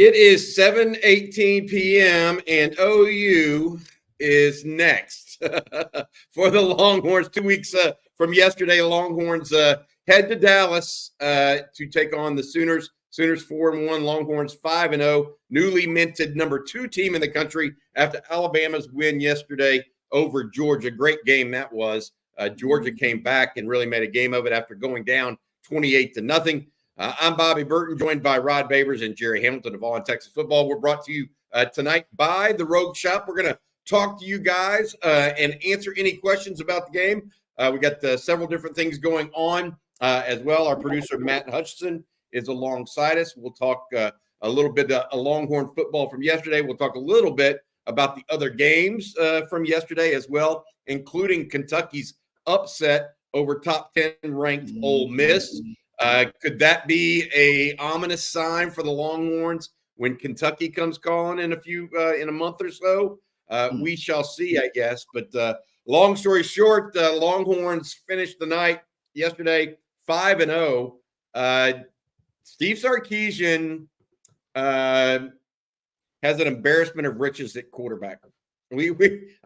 It is 7:18 p.m. and OU is next for the Longhorns. 2 weeks from yesterday, Longhorns head to Dallas to take on the Sooners. Sooners 4-1, Longhorns 5-0, newly minted number 2 team in the country after Alabama's win yesterday over Georgia. Great game that was. Georgia came back and really made a game of it after going down 28-0. I'm Bobby Burton, joined by Rod Babers and Jerry Hamilton of All in Texas Football. We're brought to you tonight by The Rogue Shop. We're going to talk to you guys and answer any questions about the game. We got several different things going on as well. Our producer, Matt Hutchinson, is alongside us. We'll talk a little bit of Longhorn football from yesterday. We'll talk a little bit about the other games from yesterday as well, including Kentucky's upset over top 10 ranked Ole Miss. Could that be a ominous sign for the Longhorns when Kentucky comes calling in a month or so? We shall see, I guess. But long story short, Longhorns finished the night yesterday 5-0. Steve Sarkisian has an embarrassment of riches at quarterback. I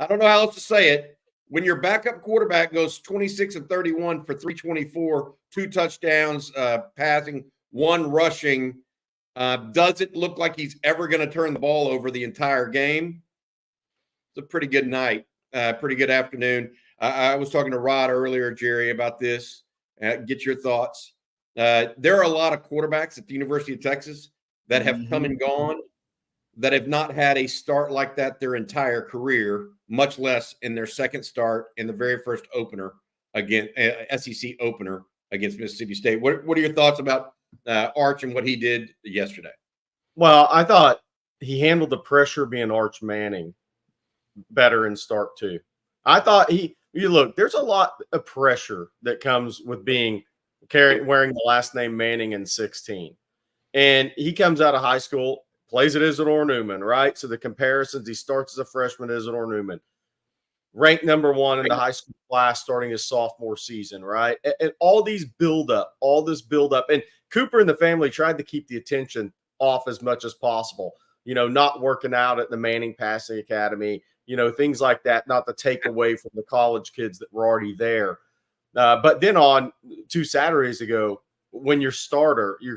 don't know how else to say it. When your backup quarterback goes 26-31 for 324, 2 touchdowns passing, 1 rushing, doesn't look like he's ever going to turn the ball over the entire game. It's a pretty good night, pretty good afternoon. I was talking to Rod earlier, Jerry, about this. Get your thoughts. There are a lot of quarterbacks at the University of Texas that have come and gone that have not had a start like that their entire career, much less in their second start in the very first opener SEC opener against Mississippi State. What are your thoughts about Arch and what he did yesterday? Well, I thought he handled the pressure being Arch Manning better in start 2. I thought look, there's a lot of pressure that comes with wearing the last name Manning in 16. And he comes out of high school, plays at Isidore Newman, right? So the comparisons, he starts as a freshman at Isidore Newman, ranked number 1 in the high school class starting his sophomore season, right? And all this build up. And Cooper and the family tried to keep the attention off as much as possible, not working out at the Manning Passing Academy, things like that, not to take away from the college kids that were already there. But then on 2 Saturdays ago, when your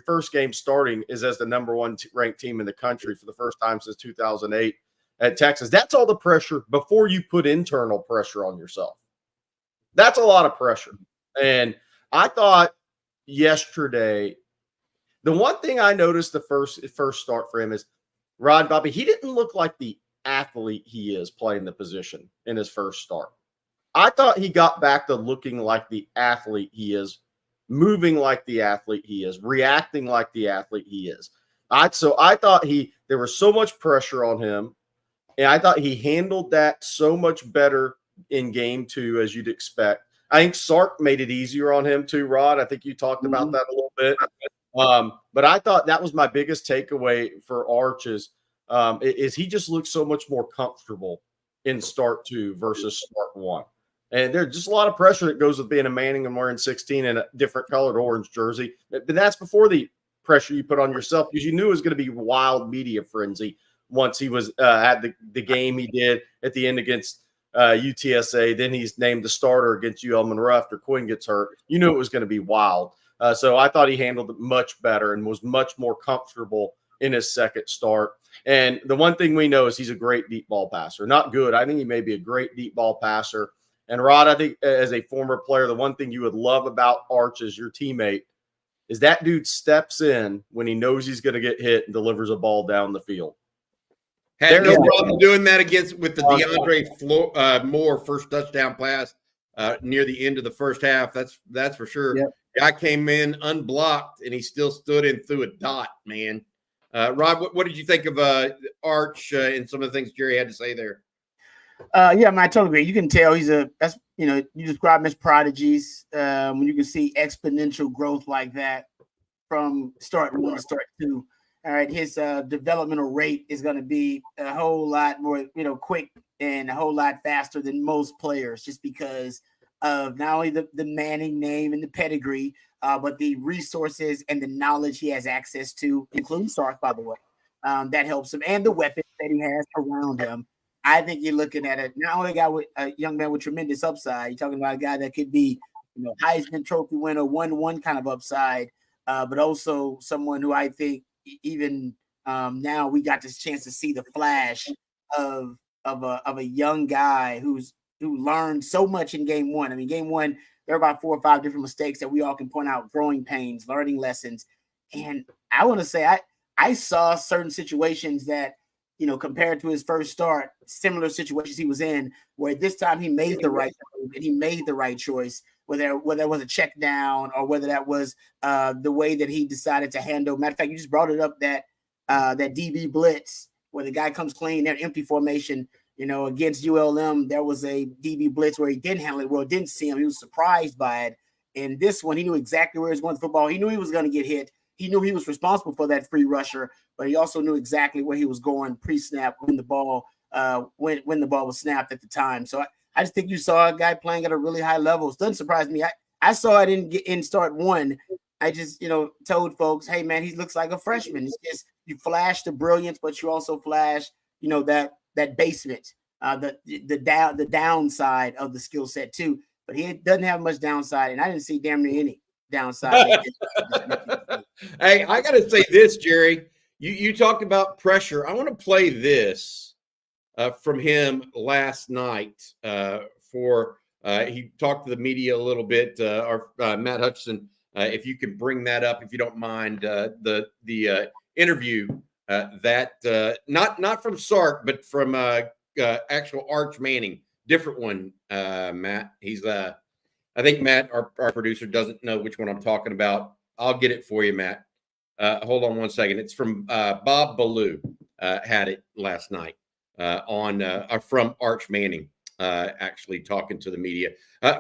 first game starting is as the number 1 ranked team in the country for the first time since 2008 at Texas, that's all the pressure before you put internal pressure on yourself. That's a lot of pressure. And I thought yesterday, the one thing I noticed the first start for him is Rod Bobby, he didn't look like the athlete he is playing the position in his first start. I thought he got back to looking like the athlete he is, moving like the athlete he is, reacting like the athlete he is. So I thought there was so much pressure on him, and I thought he handled that so much better in game 2 as you'd expect. I think Sark made it easier on him too, Rod. I think you talked about that a little bit. But I thought that was my biggest takeaway for Arch is he just looks so much more comfortable in start 2 versus start 1. And there's just a lot of pressure that goes with being a Manning and wearing 16 and a different colored orange jersey. But that's before the pressure you put on yourself, because you knew it was going to be wild media frenzy once he was at the game he did at the end against UTSA. Then he's named the starter against UL Monroe after Quinn gets hurt. You knew it was going to be wild. So I thought he handled it much better and was much more comfortable in his second start. And the one thing we know is he's a great deep ball passer. Not good. I think he may be a great deep ball passer. And Rod, I think as a former player, the one thing you would love about Arch as your teammate is that dude steps in when he knows he's going to get hit and delivers a ball down the field. Had no problem doing that with the DeAndre Moore first touchdown pass near the end of the first half. That's for sure. Yep. Guy came in unblocked, and he still stood in through a dot, man. Rod, what did you think of Arch and some of the things Jerry had to say there? Yeah, man, I totally agree. You can tell you describe him as prodigies. When you can see exponential growth like that from start 1 to start 2. All right, his developmental rate is going to be a whole lot more, quick and a whole lot faster than most players, just because of not only the Manning name and the pedigree, but the resources and the knowledge he has access to, including Sark, by the way. that helps him, and the weapons that he has around him. I think you're looking at it not only a guy with a young man with tremendous upside. You're talking about a guy that could be, Heisman Trophy winner, 1-1 kind of upside, but also someone who I think even now we got this chance to see the flash of a young guy who learned so much in game one. I mean, game one, there are about 4 or 5 different mistakes that we all can point out, growing pains, learning lessons. And I want to say I saw certain situations that, compared to his first start, similar situations he was in, where this time he made the right move and he made the right choice, whether it was a check down or whether that was the way that he decided to handle. Matter of fact, you just brought it up, that DB blitz where the guy comes clean, they're empty formation. Against ULM, there was a DB blitz where he didn't handle it well, didn't see him. He was surprised by it. And this one, he knew exactly where he was going with the football. He knew he was going to get hit. He knew he was responsible for that free rusher, but he also knew exactly where he was going pre-snap when the ball when the ball was snapped at the time. So I just think you saw a guy playing at a really high level. It doesn't surprise me. I saw it in start one. I just, told folks, hey man, he looks like a freshman. It's just, you flash the brilliance, but you also flash, that basement, the downside of the skill set too. But he doesn't have much downside, and I didn't see damn near any downside. Hey, I got to say this, Jerry. You talked about pressure. I want to play this from him last night. He talked to the media a little bit. Our Matt Hutchinson, if you can bring that up, if you don't mind, the interview that not from Sark, but from actual Arch Manning, different one. Matt, he's I think Matt, our producer, doesn't know which one I'm talking about. I'll get it for you, Matt. Hold on one second. It's from Bob Ballou. Had it last night from Arch Manning, actually talking to the media.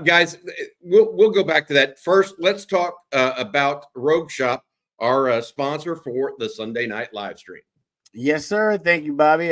Guys, we'll go back to that. First, let's talk about Rogue Shop, our sponsor for the Sunday night live stream. Yes, sir. Thank you, Bobby.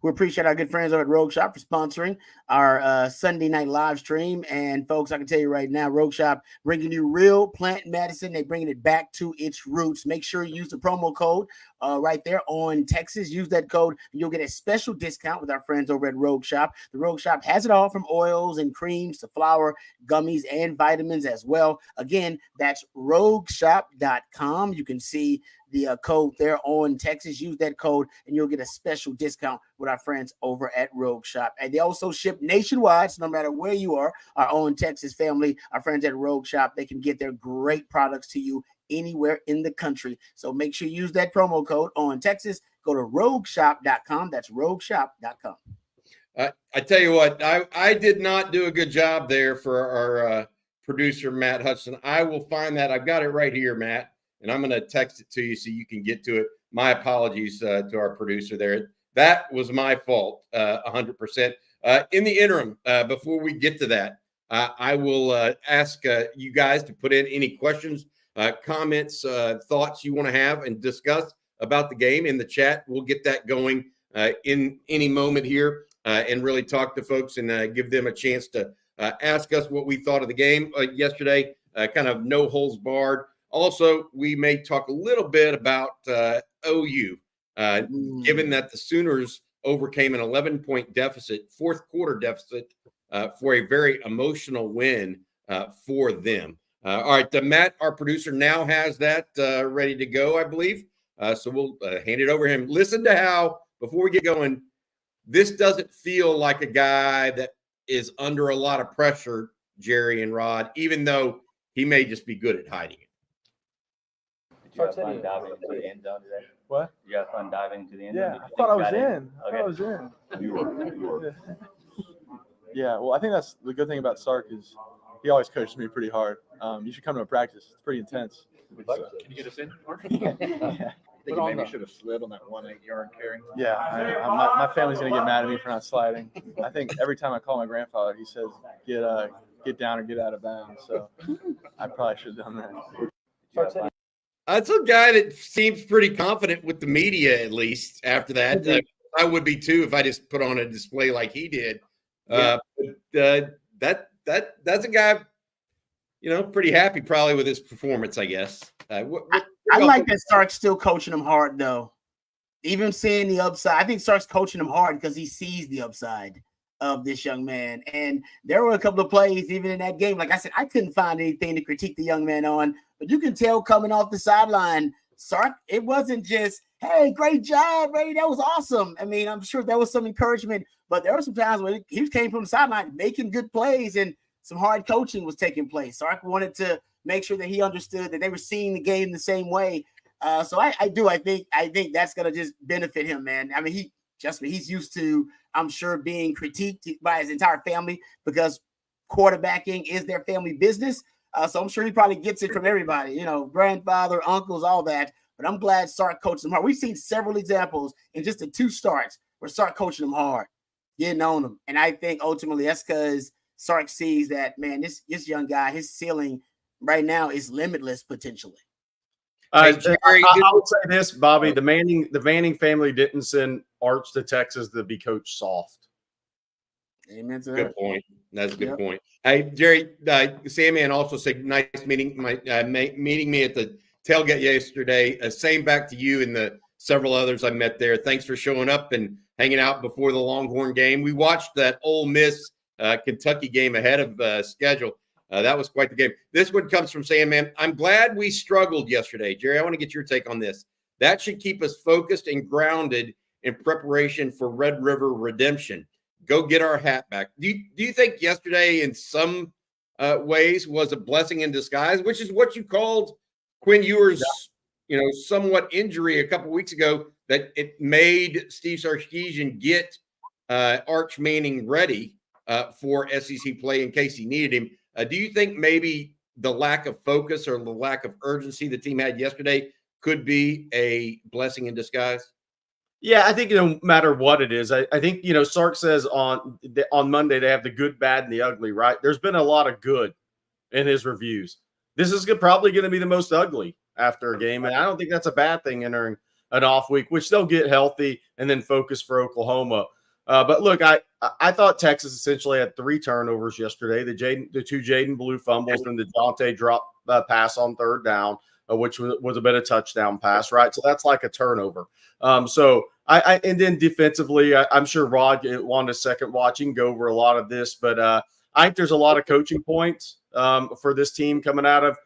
We appreciate our good friends over at Rogue Shop for sponsoring our Sunday night live stream. And folks, I can tell you right now, Rogue Shop bringing you real plant medicine. They're bringing it back to its roots. Make sure you use the promo code right there on Texas. Use that code and you'll get a special discount with our friends over at Rogue Shop. The Rogue Shop has it all, from oils and creams to flour, gummies, and vitamins as well. Again, that's rogueshop.com. You can see the code there on Texas. Use that code and you'll get a special discount with our friends over at Rogue Shop. And they also ship nationwide, so no matter where you are, our own Texas family, our friends at Rogue Shop, they can get their great products to you anywhere in the country. So make sure you use that promo code on Texas. Go to rogueshop.com. That's rogueshop.com. I tell you what, I did not do a good job there for our producer, Matt Hudson. I will find that. I've got it right here, Matt, and I'm going to text it to you so you can get to it. My apologies to our producer there. That was my fault, 100%. In the interim, before we get to that, I will ask you guys to put in any questions, comments, thoughts you want to have and discuss about the game in the chat. We'll get that going in any moment here and really talk to folks and give them a chance to ask us what we thought of the game yesterday, kind of no holds barred. Also, we may talk a little bit about OU, given that the Sooners overcame an 11-point deficit, fourth quarter deficit, for a very emotional win for them. All right, Matt, our producer, now has that ready to go, I believe. So we'll hand it over to him. Listen to how, before we get going, this doesn't feel like a guy that is under a lot of pressure, Jerry and Rod, even though he may just be good at hiding it. Did you have fun diving into the end zone today? What? Did you have fun diving into the end zone? Yeah, I thought I was in. I thought I was in. You were. Yeah, well, I think that's the good thing about Sark is he always coaches me pretty hard. You should come to a practice. It's pretty intense. Can you get us in, Mark? Yeah. I think you maybe should have slid on that 1-8-yard carry. Yeah, my family's gonna get mad at me for not sliding. I think every time I call my grandfather, he says get down or get out of bounds. So I probably should have done that. That's a guy that seems pretty confident with the media, at least after that. I would be too if I just put on a display like he did. That's a guy, pretty happy probably with his performance, I guess. I like that Sark's still coaching him hard, though. even seeing the upside, I think Sark's coaching him hard because he sees the upside of this young man. And there were a couple of plays, even in that game. Like I said, I couldn't find anything to critique the young man on, but you can tell coming off the sideline, Sark, it wasn't just, hey, great job, Ray, that was awesome. I mean, I'm sure there was some encouragement, but there were some times when he came from the sideline making good plays and some hard coaching was taking place. Sark wanted to make sure that he understood that they were seeing the game the same way. So I think that's going to just benefit him, man. I mean, he's used to, I'm sure, being critiqued by his entire family because quarterbacking is their family business. So I'm sure he probably gets it from everybody, grandfather, uncles, all that. But I'm glad Sark coached him hard. We've seen several examples in just the 2 starts where Sark coaching him hard, getting on him. And I think ultimately that's because Sark sees that, man, this young guy, his ceiling right now is limitless potentially. I would say this, Bobby, the Manning family didn't send Arch to Texas to be coached soft. Amen to that. Good point. That's a good point. Hey, Jerry, Sandman also said, nice meeting me at the tailgate yesterday. Same back to you and the several others I met there. Thanks for showing up and hanging out before the Longhorn game. We watched that Ole Miss Kentucky game ahead of schedule. That was quite the game. This one comes from Sandman. I'm glad we struggled yesterday. Jerry, I want to get your take on this. That should keep us focused and grounded in preparation for Red River redemption. Go get our hat back. Do you think yesterday in some ways was a blessing in disguise, which is what you called Quinn Ewers, somewhat injury a couple weeks ago, that it made Steve Sarkisian get Arch Manning ready for SEC play in case he needed him. Do you think maybe the lack of focus or the lack of urgency the team had yesterday could be a blessing in disguise? Yeah, I think no matter what it is, I think, Sark says on Monday they have the good, bad, and the ugly, right? There's been a lot of good in his reviews. This is probably going to be the most ugly after a game, and I don't think that's a bad thing entering an off week, which they'll get healthy and then focus for Oklahoma. But look, I thought Texas essentially had 3 turnovers yesterday. The 2 Jaden Blue fumbles and the Dante drop pass on 3rd down, which was a bit of touchdown pass, right? So that's like a turnover. So and then defensively, I'm sure Rod wanted a second watch. You can go over a lot of this, but I think there's a lot of coaching points for this team coming out of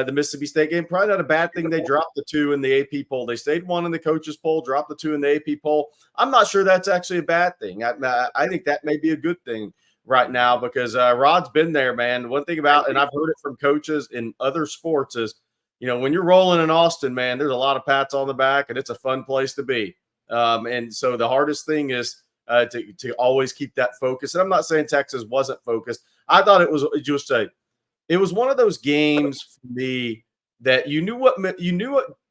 the Mississippi State game. Probably not a bad thing. They dropped the 2 in the AP poll. They stayed 1 in the coaches poll, dropped the 2 in the AP poll. I'm not sure that's actually a bad thing. I think that may be a good thing right now because Rod's been there, man. One thing about, and I've heard it from coaches in other sports is, when you're rolling in Austin, man, there's a lot of pats on the back and it's a fun place to be. And so the hardest thing is to always keep that focus. And I'm not saying Texas wasn't focused. I thought it was just it was one of those games for me that you knew what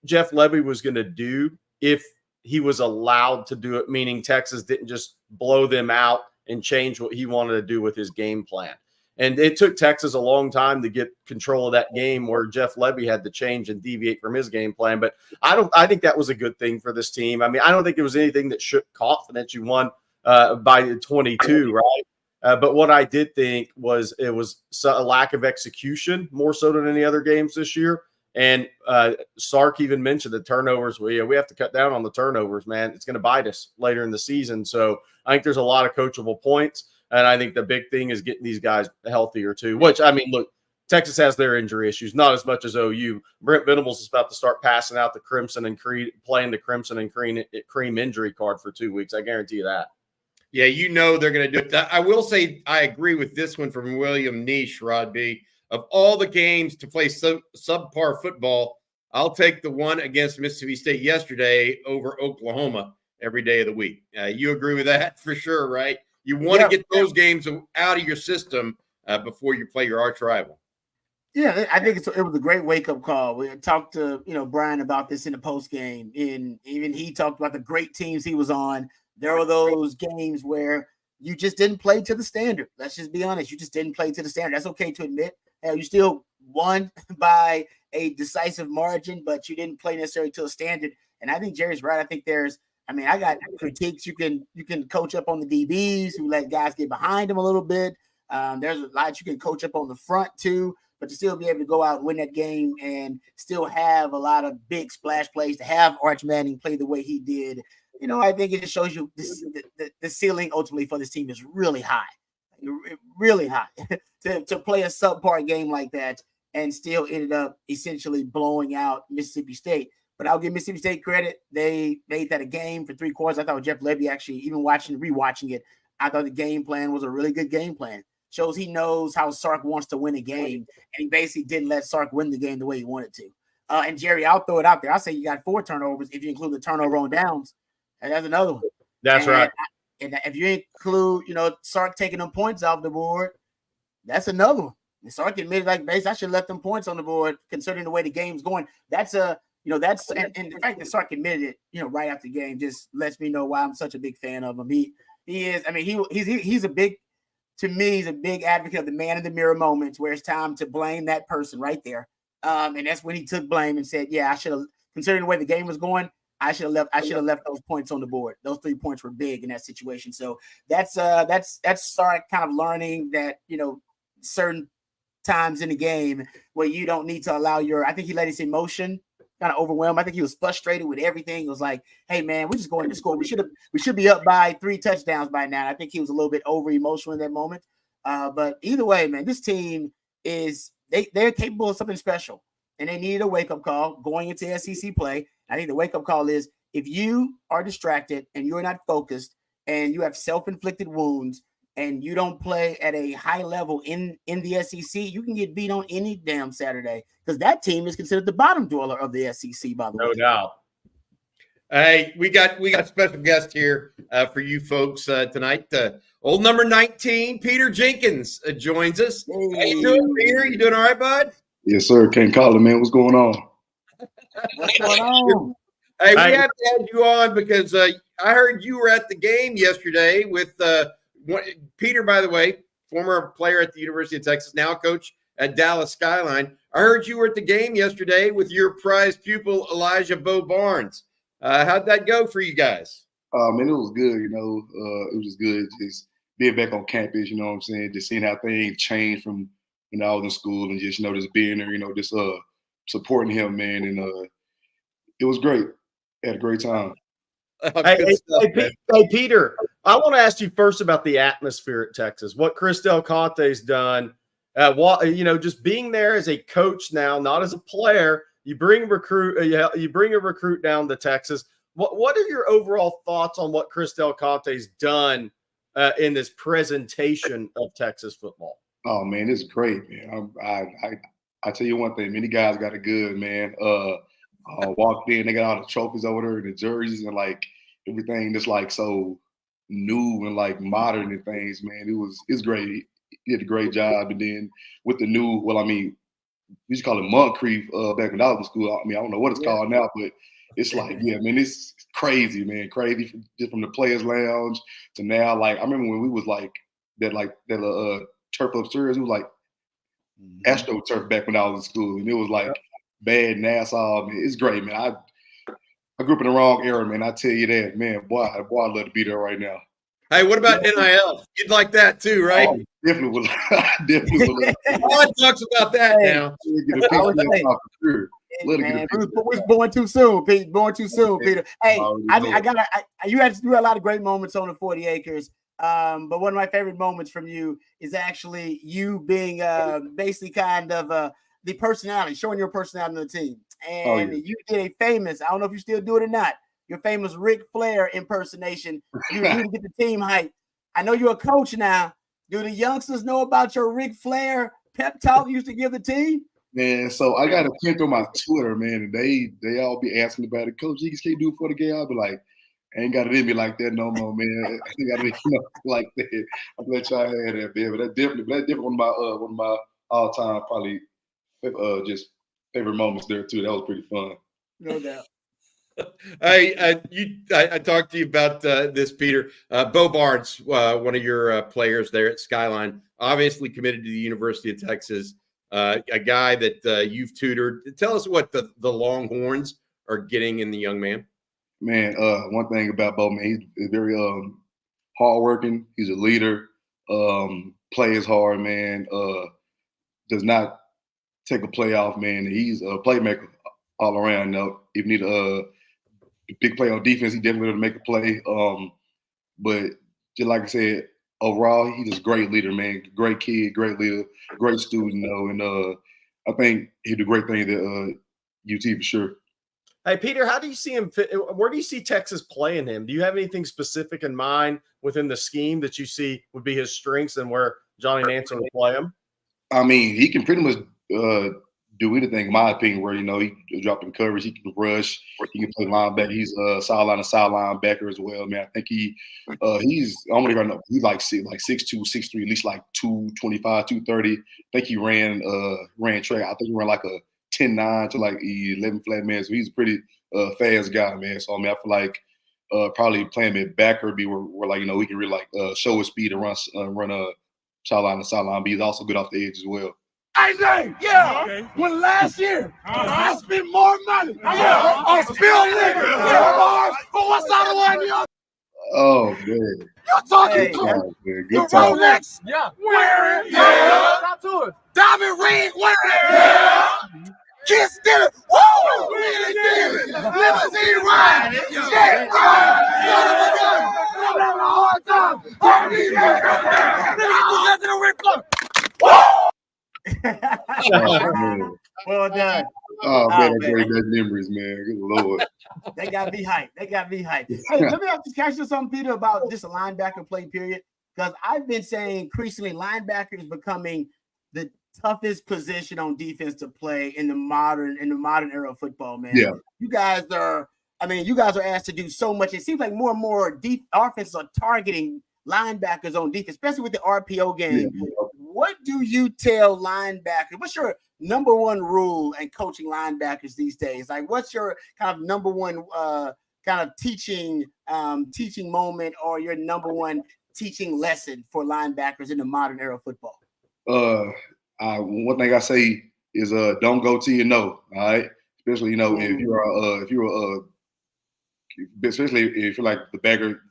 Jeff Lebby was going to do if he was allowed to do it, meaning Texas didn't just blow them out and change what he wanted to do with his game plan. And it took Texas a long time to get control of that game where Jeff Lebby had to change and deviate from his game plan. But I think that was a good thing for this team. I mean, I don't think there was anything that shook confidence. You won by 22, right? But what I did think was it was a lack of execution more so than any other games this year. And Sark even mentioned the turnovers. We have to cut down on the turnovers, man. It's going to bite us later in the season. So I think there's a lot of coachable points. And I think the big thing is getting these guys healthier too, which, I mean, look, Texas has their injury issues, not as much as OU. Brent Venables is about to start passing out the Crimson and playing the Crimson and Cream injury card for 2 weeks. I guarantee you that. Yeah, they're going to do it. I will say I agree with this one from William Nish, Rod B. Of all the games to play subpar football, I'll take the one against Mississippi State yesterday over Oklahoma every day of the week. You agree with that for sure, right? You want to get those games out of your system before you play your arch rival. Yeah, I think it was a great wake-up call. We talked to Brian about this in the post game, and even he talked about the great teams he was on. There were those games where you just didn't play to the standard. Let's just be honest. You just didn't play to the standard. That's okay to admit. You still won by a decisive margin, but you didn't play necessarily to a standard. And I think Jerry's right. I think I got critiques. You can coach up on the DBs who let guys get behind them a little bit. There's a lot you can coach up on the front too. but to still be able to go out and win that game and still have a lot of big splash plays, to have Arch Manning play the way he did, I think it just shows you the ceiling ultimately for this team is really high, really high. to play a subpar game like that and still ended up essentially blowing out Mississippi State. But I'll give Mississippi State credit. They made that a game for 3 quarters. I thought Jeff Lebby actually, even rewatching it, I thought the game plan was a really good game plan. Shows he knows how Sark wants to win a game, and he basically didn't let Sark win the game the way he wanted to. And Jerry, I'll throw it out there. I'll say you got 4 turnovers if you include the turnover on downs. And that's another one. That's right. And if you include, Sark taking them points off the board, that's another one. And Sark admitted, like, I should let them points on the board considering the way the game's going. That's and the fact that Sark admitted it, right after the game just lets me know why I'm such a big fan of him. He is, he's a big, to me, he's a big advocate of the man in the mirror moments where it's time to blame that person right there. And that's when he took blame and said, yeah, I should have, considering the way the game was going, I should have left those points on the board. Those 3 points were big in that situation. So that's Sark kind of learning that, certain times in the game where you don't need to allow I think he let his emotion kind of overwhelm. I think he was frustrated with everything. It was like, hey man, we're just going to score. We should be up by 3 touchdowns by now. I think he was a little bit over emotional in that moment. But either way, man, this team they're capable of something special, and they needed a wake-up call going into SEC play. I think the wake-up call is if you are distracted and you're not focused and you have self-inflicted wounds and you don't play at a high level in the SEC, you can get beat on any damn Saturday, because that team is considered the bottom dweller of the SEC, by the way. No doubt. Hey, we got a special guest here for you folks tonight. Old number 19, Peter Jinkens, joins us. Hey. How you doing, Peter? You doing all right, bud? Yes, sir. Can't call it, man. What's going on? What's going on? Hey, we have to have you on because I heard you were at the game yesterday with Peter, by the way, former player at the University of Texas, now coach at Dallas Skyline. I heard you were at the game yesterday with your prized pupil, Elijah Bo Barnes. How'd that go for you guys? Man, it was good, it was just good just being back on campus, you know what I'm saying? Just seeing how things changed from when I was in school and just, just being there, just supporting him, man. And it was great. Had a great time. Hey, Peter, I want to ask you first about the atmosphere at Texas. What Chris Del Conte's done, just being there as a coach now, not as a player. You bring a recruit down to Texas. What are your overall thoughts on what Chris Del Conte's done in this presentation of Texas football? Oh man, it's great, man. I tell you one thing, many guys got it good, man. Walked in, they got all the trophies over there, and the jerseys, and like everything that's like so new and like modern and things, man. It's great. He did a great job. And then with the new, we used to call it Moncrief back when I was in school. I don't know what it's called now, but it's like, yeah, man, it's crazy, man. Crazy from the players' lounge to now. Like I remember when we was like that turf upstairs, it was like AstroTurf back when I was in school, and it was like bad Nassau. Man, it's great, man. I grew up in the wrong era, man. I tell you that, man. Boy, I'd love to be there right now. Hey, what about NIL? You'd like that too, right? Oh, definitely would. Definitely would. Everyone talks about that now. We're born too soon, Pete. Born too soon, Peter. Hey, you had a lot of great moments on the 40 acres. But one of my favorite moments from you is actually you being basically kind of the personality, showing your personality on the team. And you did a famous, I don't know if you still do it or not, your famous Ric Flair impersonation. You to get the team hype. I know you're a coach now. Do the youngsters know about your Ric Flair pep talk you used to give the team? Man, so I got a print on my Twitter, man, and they all be asking about it. Coach, you can't do it for the game. I'll be like, I ain't got it in me like that no more, man. I ain't got it in me like that. I'm glad y'all had that, man. But that's different. One of my all-time probably just favorite moments there too. That was pretty fun. No doubt. I talked to you about this, Peter. Bo Barnes, one of your players there at Skyline, obviously committed to the University of Texas. A guy that you've tutored. Tell us what the Longhorns are getting in the young man. Man, one thing about Bo, man, he's very hardworking. He's a leader. Plays hard, man. Does not take a play off, man. He's a playmaker all around. You know, if you need a big play on defense, he definitely will make a play. But just like I said, overall, he's just a great leader, man. Great kid, great leader, great student, you know. And I think he did a great thing at UT for sure. Hey, Peter, how do you see him fit? Where do you see Texas playing him? Do you have anything specific in mind within the scheme that you see would be his strengths and where Johnny Nance will play him? I mean, he can pretty much do anything, in my opinion, where, you know, he can drop in coverage, he can rush, he can play linebacker. He's a sideline linebacker as well, man. I think he's I'm gonna run up. He's like 6'2", 6'3", at least like 225, 230. I think he ran track. I think he ran like a 10-9 to like 11 flat man. So he's a pretty fast guy, man. So I mean, I feel like probably playing him at backer be where like, you know, he can really like show his speed and run a sideline to sideline. But he's also good off the edge as well. Hey, Dave, yeah. Okay. When last year I spent more money on spilled liquor but what's the other one? Oh man, You're talking Hey, to good your time. Rolex Yeah. wearing, Stop to it. diamond ring wearing, kiss dinner, woo! Really did it. Limousine ride, jet ride, son of a gun. I'm having a hard time. Nigga, to the Ric Flair. Oh, man. Well done. Oh man, Oh, that's great memories, man. Good Lord. They got me hyped. Hey, let me ask you something, Peter, about this linebacker play period. Because I've been saying increasingly linebacker is becoming the toughest position on defense to play in the modern era of football, man. Yeah. You guys are asked to do so much. It seems like more and more offenses are targeting linebackers on defense, especially with the RPO game. Yeah. What do you tell linebackers? What's your number one rule in coaching linebackers these days? Like, what's your kind of number one kind of teaching moment, or your number one teaching lesson for linebackers in the modern era of football? One thing I say is don't go till you know. All right, especially, you know, if you're especially if you're like the backer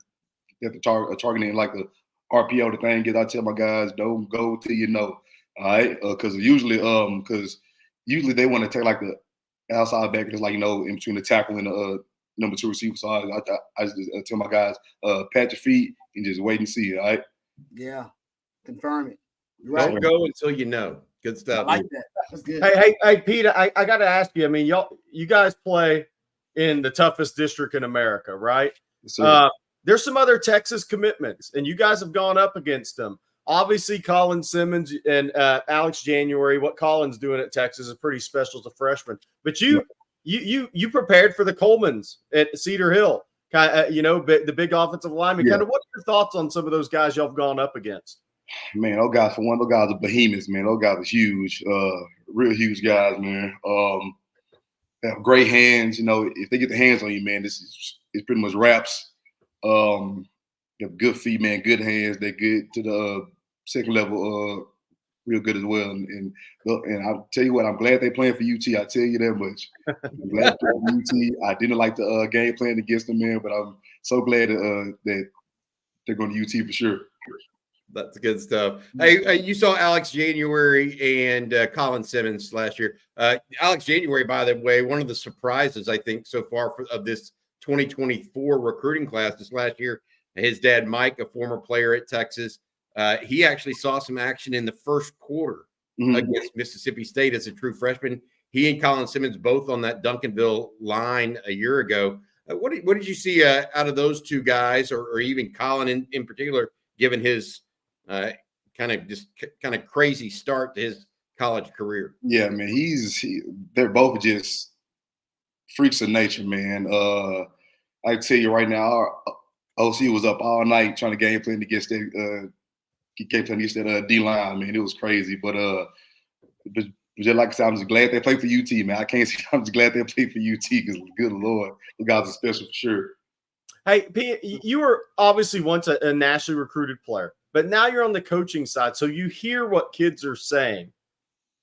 at the targeting like the RPO, the thing is, I tell my guys, don't go till you know. All right, because usually they want to take like the outside backer, just like, you know, in between the tackle and the number 2 receiver. So I just tell my guys, pat your feet and just wait and see. All right. Yeah, confirm it. Don't go until you know. Good stuff. I like that. That's good. Hey, Peter, I got to ask you. I mean, you guys play in the toughest district in America, right? So, There's some other Texas commitments, and you guys have gone up against them. Obviously, Colin Simmons and Alex January. What Colin's doing at Texas is pretty special as a freshman. But you prepared for the Colemans at Cedar Hill. You know, the big offensive lineman. Yeah. Kind of, what are your thoughts on some of those guys y'all have gone up against? man, those guys are behemoths, man. Those guys are huge, real huge guys, man. They have great hands. You know, if they get the hands on you, man, it's pretty much wraps. They have good feet, man, good hands. They're good to the second level, real good as well. And I'll tell you what, I'm glad they're playing for UT. I tell you that much. I'm glad they're playing for UT. I didn't like the game plan against them, man, but I'm so glad that they're going to UT for sure. That's good stuff. Hey, you saw Alex January and Colin Simmons last year. Alex January, by the way, one of the surprises, I think, so far of this 2024 recruiting class this last year. His dad, Mike, a former player at Texas, he actually saw some action in the first quarter against Mississippi State as a true freshman. He and Colin Simmons both on that Duncanville line a year ago. What did you see out of those two guys, or even Colin in particular, given his kind of crazy start to his college career? Yeah, man, they're both just freaks of nature, man. I tell you right now, our OC was up all night trying to game plan against that D line, man. It was crazy, but just like I said, I'm just glad they played for UT, man. I'm just glad they played for UT because, good Lord, the guys are special for sure. Hey, Pete, you were obviously once a nationally recruited player, but now you're on the coaching side, so you hear what kids are saying.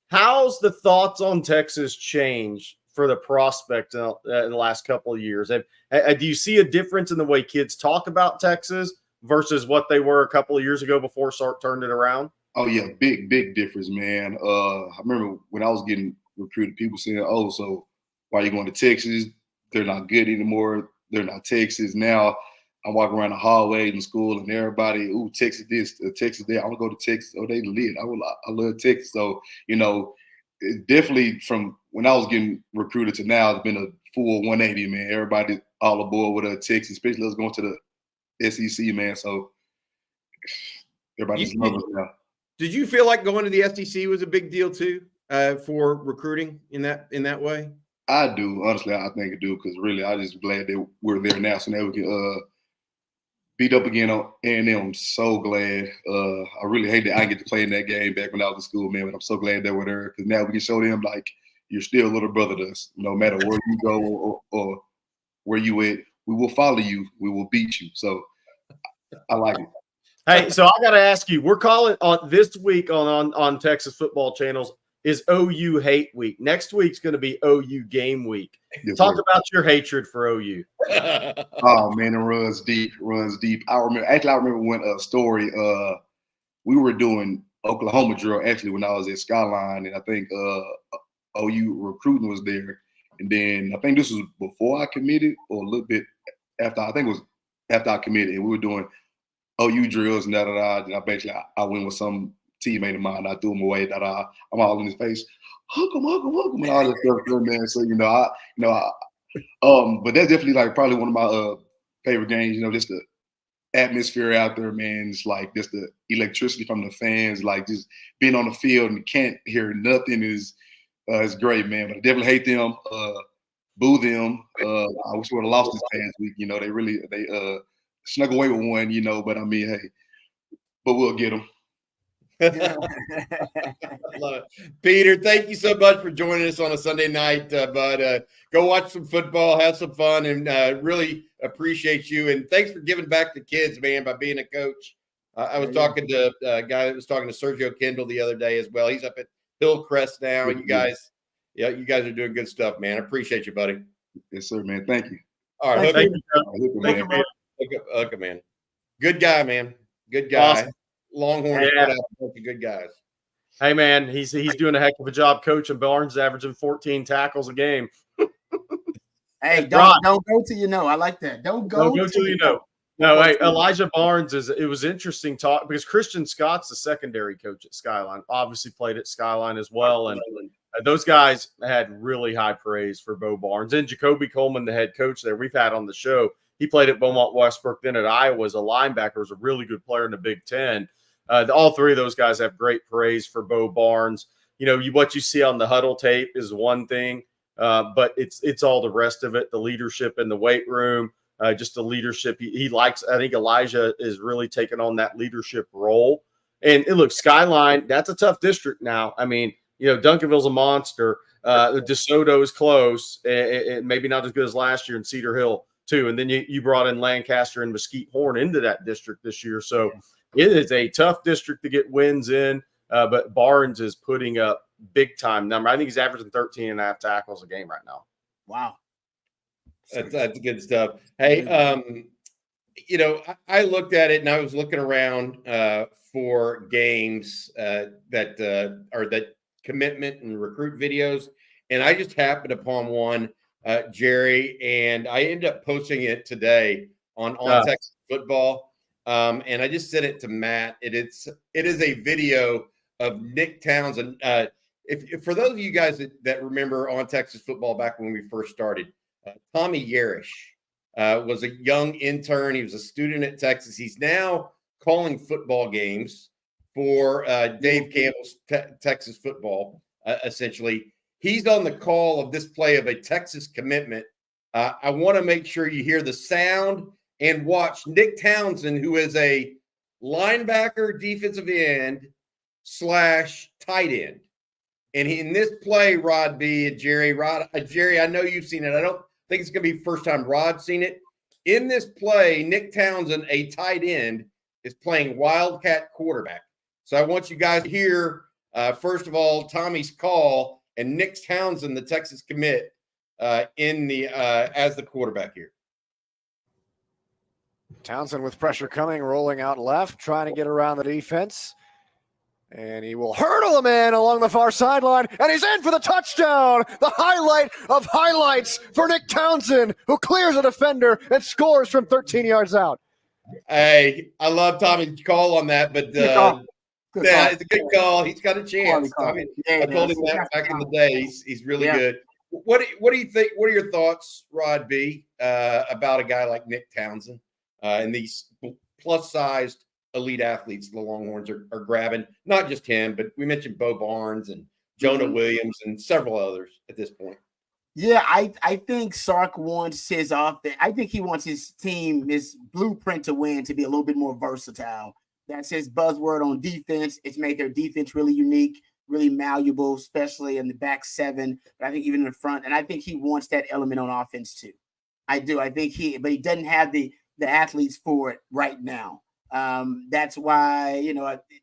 How's the thoughts on Texas change for the prospect in the last couple of years? Do you see a difference in the way kids talk about Texas versus what they were a couple of years ago before Sark turned it around? Oh yeah, big difference, man. I remember when I was getting recruited, people saying, "Oh, so why are you going to Texas? They're not good anymore. They're not Texas." Now I'm walking around the hallways in school, and everybody, "Ooh, Texas this, Texas that. I want to go to Texas. Oh, they lit. I love Texas." So it definitely from when I was getting recruited to now, it's been a full 180, man. Everybody all aboard with Texas, especially us going to the SEC, man. So everybody's loving us now. Did you feel like going to the SEC was a big deal too for recruiting in that way? I do, honestly. I think I do because really, I'm just glad that we're there now, so now we can beat up again on A&M. I'm so glad. I really hate that I get to play in that game back when I was in school, man. But I'm so glad that we're there because now we can show them like you're still a little brother to us. No matter where you go or where you at, we will follow you. We will beat you. So I like it. Hey, so I got to ask you, we're calling on this week on Texas football channels is OU hate week. Next week's going to be OU game week. Yes, Talk sir. about your hatred for OU. Oh man, it runs deep. I remember when a story. We were doing Oklahoma drill actually when I was at Skyline, and I think OU recruiting was there. And then I think this was before I committed, or a little bit after. I think it was after I committed, and we were doing OU drills and da. And I went with some teammate of mine. I threw him away. I'm all in his face. Hook him, and all this stuff, man. So but that's definitely like probably one of my favorite games. Just the atmosphere out there, man. It's like just the electricity from the fans, like just being on the field and can't hear nothing is great, man. But I definitely hate them, boo them. I wish we would have lost this past week. They snuck away with one, but I mean, hey, but we'll get them. I love it. Peter, thank you so much for joining us on a Sunday night, bud. Go watch some football, have some fun, and really appreciate you. And thanks for giving back to kids, man, by being a coach. I was talking to a guy that was talking to Sergio Kendall the other day as well. He's up at Hillcrest now. You guys are doing good stuff, man. I appreciate you, buddy. Yes, sir, man. Thank you. All right, Thank Hook him, man. Good guy, man. Good guy. Awesome. Longhorns put out a bunch of good guys. Hey man, he's doing a heck of a job coaching. Barnes averaging 14 tackles a game. Hey, don't go till you know. I like that. Don't go till you know. No, hey, Elijah Barnes it was interesting talk because Christian Scott's the secondary coach at Skyline. Obviously played at Skyline as well, and those guys had really high praise for Bo Barnes and Jacoby Coleman, the head coach there. We've had on the show. He played at Beaumont Westbrook, then at Iowa as a linebacker. Was a really good player in the Big Ten. All three of those guys have great praise for Bo Barnes. What you see on the huddle tape is one thing, but it's all the rest of it, the leadership in the weight room, just the leadership he likes. I think Elijah is really taking on that leadership role. And look, Skyline, that's a tough district now. I mean, Duncanville's a monster. DeSoto is close, and maybe not as good as last year in Cedar Hill too. And then you brought in Lancaster and Mesquite Horn into that district this year. So it is a tough district to get wins in, but Barnes is putting up big time number. I think he's averaging 13 and a half tackles a game right now. Wow. That's good stuff. Hey, I looked at it and I was looking around for games that commitment and recruit videos, and I just happened upon one, Jerry, and I ended up posting it today on Texas football. And I just sent it to Matt. It is a video of Nick Townsend. If for those of you guys that remember on Texas football back when we first started, Tommy Yarish was a young intern. He was a student at Texas. He's now calling football games for Dave Campbell's Texas football. Essentially, he's on the call of this play of a Texas commitment. I want to make sure you hear the sound and watch Nick Townsend, who is a linebacker, defensive end / tight end. And in this play, Rod B and Jerry, I know you've seen it. I don't think it's going to be the first time Rod's seen it. In this play, Nick Townsend, a tight end, is playing Wildcat quarterback. So I want you guys to hear, first of all, Tommy's call and Nick Townsend, the Texas commit, as the quarterback here. Townsend with pressure coming, rolling out left, trying to get around the defense. And he will hurdle him in along the far sideline, and he's in for the touchdown. The highlight of highlights for Nick Townsend, who clears a defender and scores from 13 yards out. Hey, I love Tommy's call on that, but yeah, it's a good call. He's got a chance. Tommy, I told him that back in the day. He's really good. What do you think? What are your thoughts, Rod B, about a guy like Nick Townsend and these plus-sized elite athletes the Longhorns are grabbing? Not just him, but we mentioned Bo Barnes and Jonah Williams and several others at this point. Yeah, I think Sark wants his offense. I think he wants his team, his blueprint to win, to be a little bit more versatile. That's his buzzword on defense. It's made their defense really unique, really malleable, especially in the back seven, but I think even in the front. And I think he wants that element on offense too. I do. I think but he doesn't have the athletes for it right now. That's why,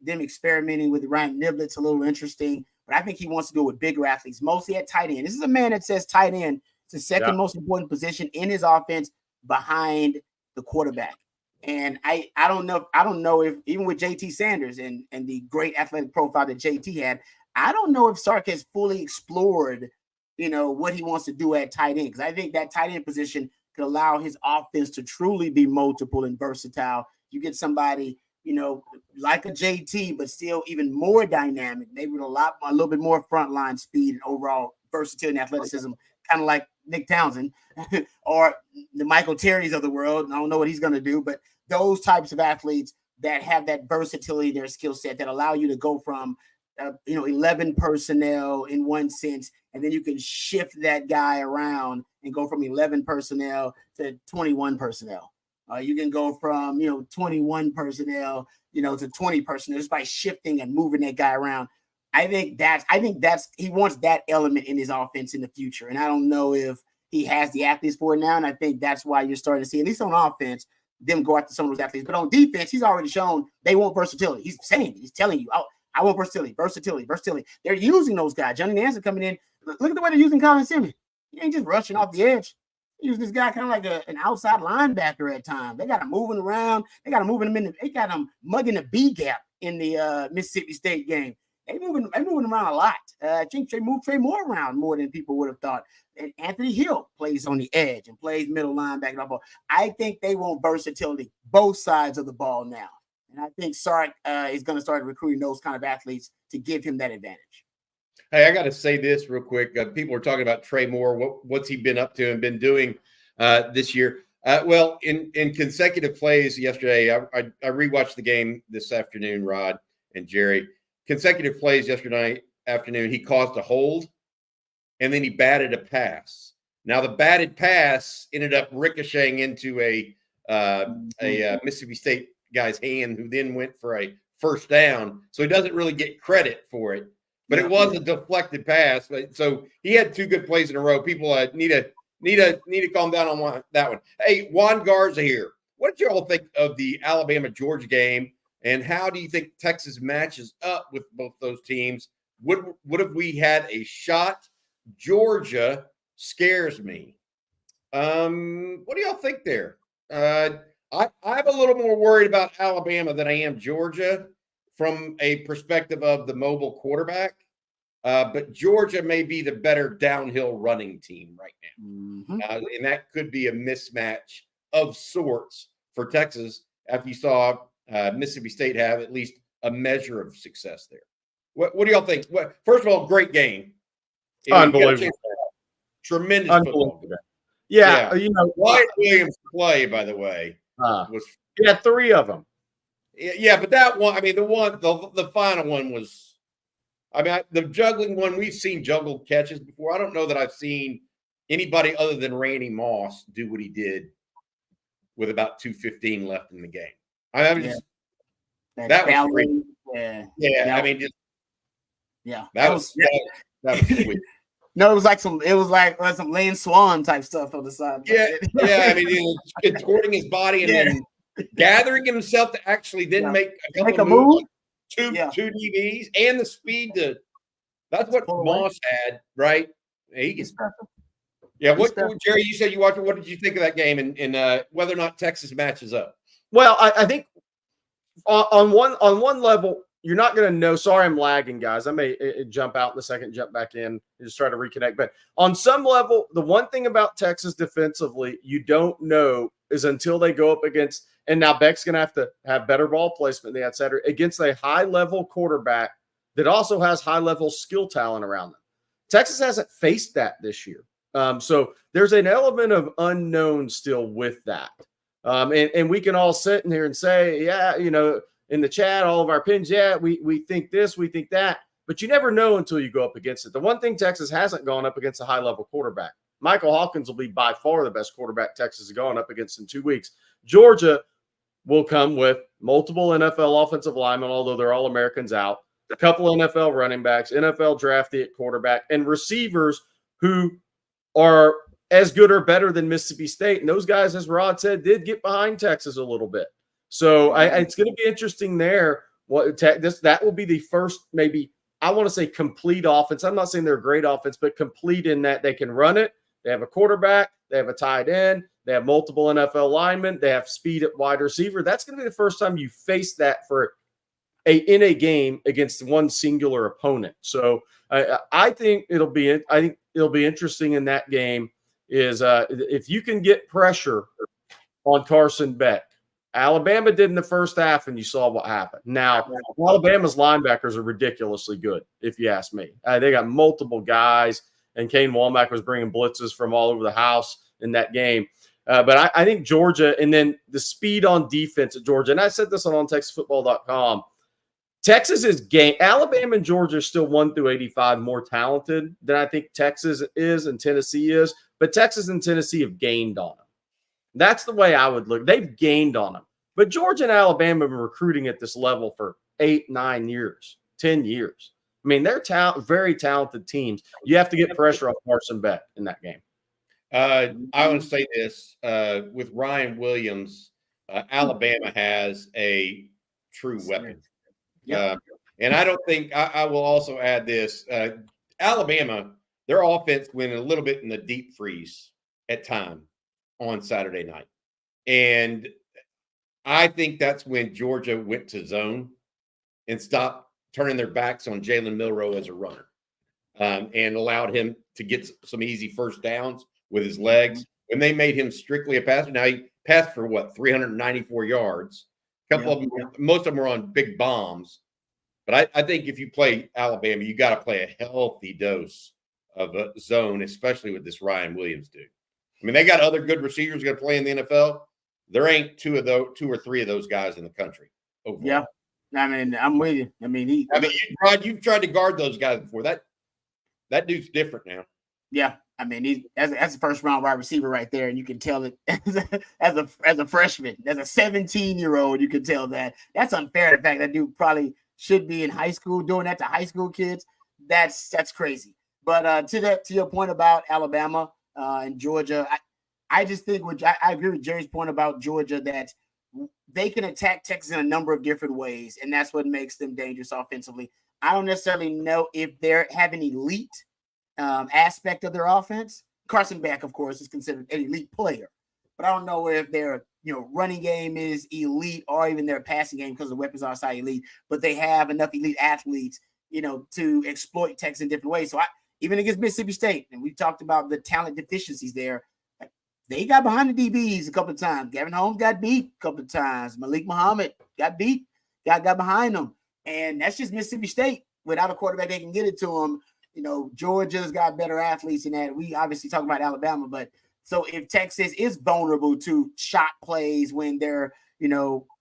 them experimenting with Ryan Niblett's a little interesting, but I think he wants to go with bigger athletes, mostly at tight end. This is a man that says tight end is the second most important position in his offense behind the quarterback. And I don't know if even with JT Sanders and the great athletic profile that JT had, I don't know if Sark has fully explored, what he wants to do at tight end. Because I think that tight end position could allow his offense to truly be multiple and versatile. You get somebody, like a JT, but still even more dynamic, maybe with a little bit more frontline speed and overall versatility and athleticism, kind of like Nick Townsend or the Michael Terrys of the world. I don't know what he's going to do, but those types of athletes that have that versatility in their skill set that allow you to go from 11 personnel in one sense, and then you can shift that guy around and go from 11 personnel to 21 personnel. You can go from 21 personnel to 20 personnel just by shifting and moving that guy around. I think that's he wants that element in his offense in the future, and I don't know if he has the athletes for it now. And I think that's why you're starting to see, at least on offense, them go after some of those athletes. But on defense, he's already shown they want versatility. He's telling you, I want versatility. They're using those guys. Johnny Nansen coming in. Look at the way they're using Colin Simmons. He ain't just rushing off the edge. He using this guy kind of like an outside linebacker at times. They got him moving around. They got him mugging the B gap in the Mississippi State game. They moving around a lot. I think they move Trey Moore around more than people would have thought. And Anthony Hill plays on the edge and plays middle linebacker. I think they want versatility both sides of the ball now. And I think Sark is going to start recruiting those kind of athletes to give him that advantage. Hey, I got to say this real quick. People are talking about Trey Moore. What's he been up to and been doing this year? Well, in consecutive plays yesterday, I rewatched the game this afternoon, Rod and Jerry. Consecutive plays yesterday afternoon, he caused a hold, and then he batted a pass. Now, the batted pass ended up ricocheting into a Mississippi State guy's hand, who then went for a first down. So he doesn't really get credit for it. But it was a deflected pass. So he had two good plays in a row. People need to calm down on that one. Hey, Juan Garza here. What did you all think of the Alabama-Georgia game, and how do you think Texas matches up with both those teams? Would have we had a shot? Georgia scares me. What do y'all think there? I'm a little more worried about Alabama than I am Georgia from a perspective of the mobile quarterback. But Georgia may be the better downhill running team right now. And that could be a mismatch of sorts for Texas after you saw Mississippi State have at least a measure of success there. What do y'all think? First of all, great game. Unbelievable. Tremendous Unbelievable. football. Yeah. Wyatt Williams' play, by the way, was three of them. Yeah, but that one, the final one was, the juggling one, we've seen juggled catches before. I don't know that I've seen anybody other than Randy Moss do what he did with about 2:15 left in the game. That was great. That was sweet. No, it was like some Lane Swan type stuff on the side. Contorting his body and then gathering himself to actually then make a move. Like two DBs and the speed to. That's what Moss had, right? He gets special. Yeah. Jerry? You said you watched it. What did you think of that game and whether or not Texas matches up? Well, I think on one level, you're not going to know. Sorry, I'm lagging, guys. I may jump out in a second, jump back in, and just try to reconnect. But on some level, the one thing about Texas defensively you don't know is until they go up against, and now Beck's going to have better ball placement than they had Saturday, against a high-level quarterback that also has high-level skill talent around them. Texas hasn't faced that this year. So there's an element of unknown still with that. And we can all sit in here and say, yeah, in the chat, all of our opinions, yeah, we think this, we think that, but you never know until you go up against it. The one thing Texas hasn't gone up against a high-level quarterback. Michael Hawkins will be by far the best quarterback Texas has gone up against in 2 weeks. Georgia will come with multiple NFL offensive linemen, although they're all Americans out, a couple NFL running backs, NFL draftee at quarterback, and receivers who are as good or better than Mississippi State. And those guys, as Rod said, did get behind Texas a little bit. So it's going to be interesting there. That will be the first, maybe, I want to say complete offense. I'm not saying they're a great offense, but complete in that they can run it. They have a quarterback. They have a tight end. They have multiple NFL linemen. They have speed at wide receiver. That's going to be the first time you face that in a game against one singular opponent. So I think it'll be interesting in that game. Is if you can get pressure on Carson Beck. Alabama did in the first half, and you saw what happened. Now, Alabama's linebackers are ridiculously good, if you ask me. They got multiple guys, and Kane Womack was bringing blitzes from all over the house in that game. But I think Georgia, and then the speed on defense at Georgia, and I said this on TexasFootball.com, Texas is Alabama and Georgia are still 1 through 85 more talented than I think Texas is and Tennessee is. But Texas and Tennessee have gained on them. That's the way I would look. They've gained on them. But Georgia and Alabama have been recruiting at this level for 8, 9 years, 10 years. I mean, they're very talented teams. You have to get pressure on Carson Beck in that game. I want to say this. With Ryan Williams, Alabama has a true weapon. And I don't think I will also add this. Alabama, their offense went a little bit in the deep freeze at time on Saturday night. And I think that's when Georgia went to zone and stopped turning their backs on Jalen Milroe as a runner and allowed him to get some easy first downs with his legs. When they made him strictly a passer, now he passed for 394 yards. A couple of them, most of them were on big bombs. But I think if you play Alabama, you got to play a healthy dose of a zone, especially with this Ryan Williams dude. I mean, they got other good receivers going to play in the NFL. There ain't two or three of those guys in the country overall. Yeah, I mean, I'm with you. I mean, you've tried to guard those guys before. That dude's different now. Yeah, I mean, he's as a first round wide receiver right there, and you can tell it as a freshman, as a 17-year-old, you can tell that. That's unfair. In fact, that dude probably should be in high school doing that to high school kids. That's crazy. But to your point about Alabama and Georgia, I just think, which I agree with Jerry's point about Georgia, that they can attack Texas in a number of different ways, and that's what makes them dangerous offensively. I don't necessarily know if they have an elite aspect of their offense. Carson Beck, of course, is considered an elite player, but I don't know if their running game is elite or even their passing game because the weapons are outside elite. But they have enough elite athletes, to exploit Texas in different ways. So even against Mississippi State, and we talked about the talent deficiencies there. They got behind the DBs a couple of times. Gavin Holmes got beat a couple of times. Malik Muhammad got beat, got behind them. And that's just Mississippi State. Without a quarterback, they can get it to them. Georgia's got better athletes than that. We obviously talk about Alabama, but so if Texas is vulnerable to shot plays when they're,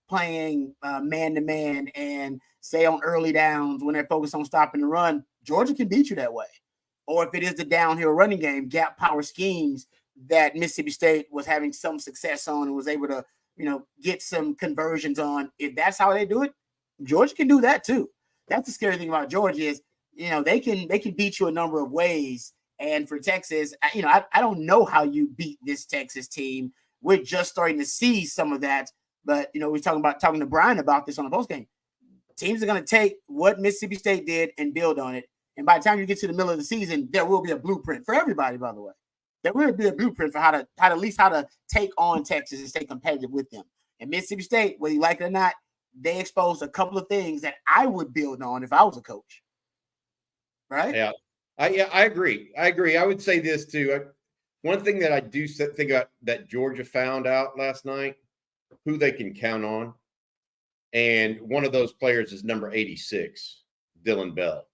playing man-to-man and say on early downs when they're focused on stopping the run, Georgia can beat you that way. Or if it is the downhill running game, gap power schemes that Mississippi State was having some success on and was able to, get some conversions on. If that's how they do it, Georgia can do that too. That's the scary thing about Georgia is, they can beat you a number of ways. And for Texas, I don't know how you beat this Texas team. We're just starting to see some of that. But, we're talking to Brian about this on the postgame. Teams are going to take what Mississippi State did and build on it. And by the time you get to the middle of the season, there will be a blueprint for everybody, by the way. There will be a blueprint for how to take on Texas and stay competitive with them. And Mississippi State, whether you like it or not, they exposed a couple of things that I would build on if I was a coach. Right? Yeah, I agree. I would say this too. One thing that I do think about that Georgia found out last night, who they can count on, and one of those players is number 86, Dylan Bell.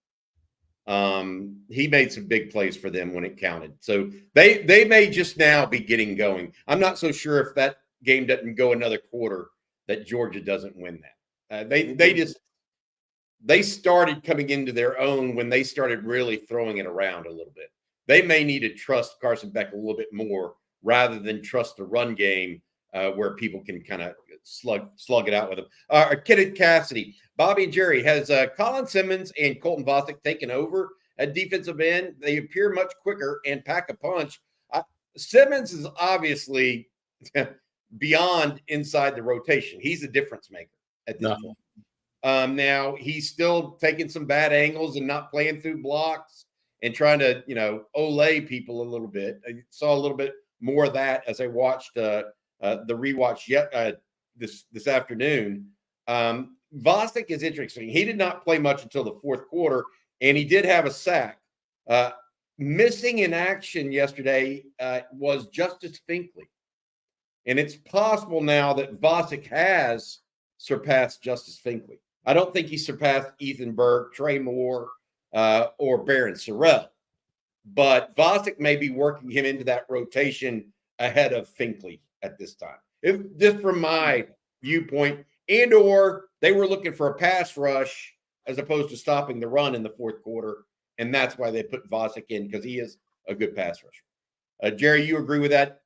He made some big plays for them when it counted. So they may just now be getting going. I'm not so sure if that game doesn't go another quarter that Georgia doesn't win that. They started coming into their own when they started really throwing it around a little bit. They may need to trust Carson Beck a little bit more rather than trust the run game where people can kind of slug it out with them. Kenneth Cassidy, Bobby and Jerry, has Colin Simmons and Colton Bostic taken over at defensive end? They appear much quicker and pack a punch. Simmons is obviously beyond inside the rotation. He's a difference maker at this point. Now he's still taking some bad angles and not playing through blocks and trying to, olay people a little bit. I saw a little bit more of that as I watched the rewatch this afternoon. Bostic is interesting. He did not play much until the fourth quarter, and he did have a sack. Missing in action yesterday was Justice Finkley. And it's possible now that Bostic has surpassed Justice Finkley. I don't think he surpassed Ethan Burke, Trey Moore, or Baron Sorrell. But Bostic may be working him into that rotation ahead of Finkley at this time. Just from my viewpoint, and or they were looking for a pass rush as opposed to stopping the run in the fourth quarter. And that's why they put Bostic in, because he is a good pass rusher. Jerry, you agree with that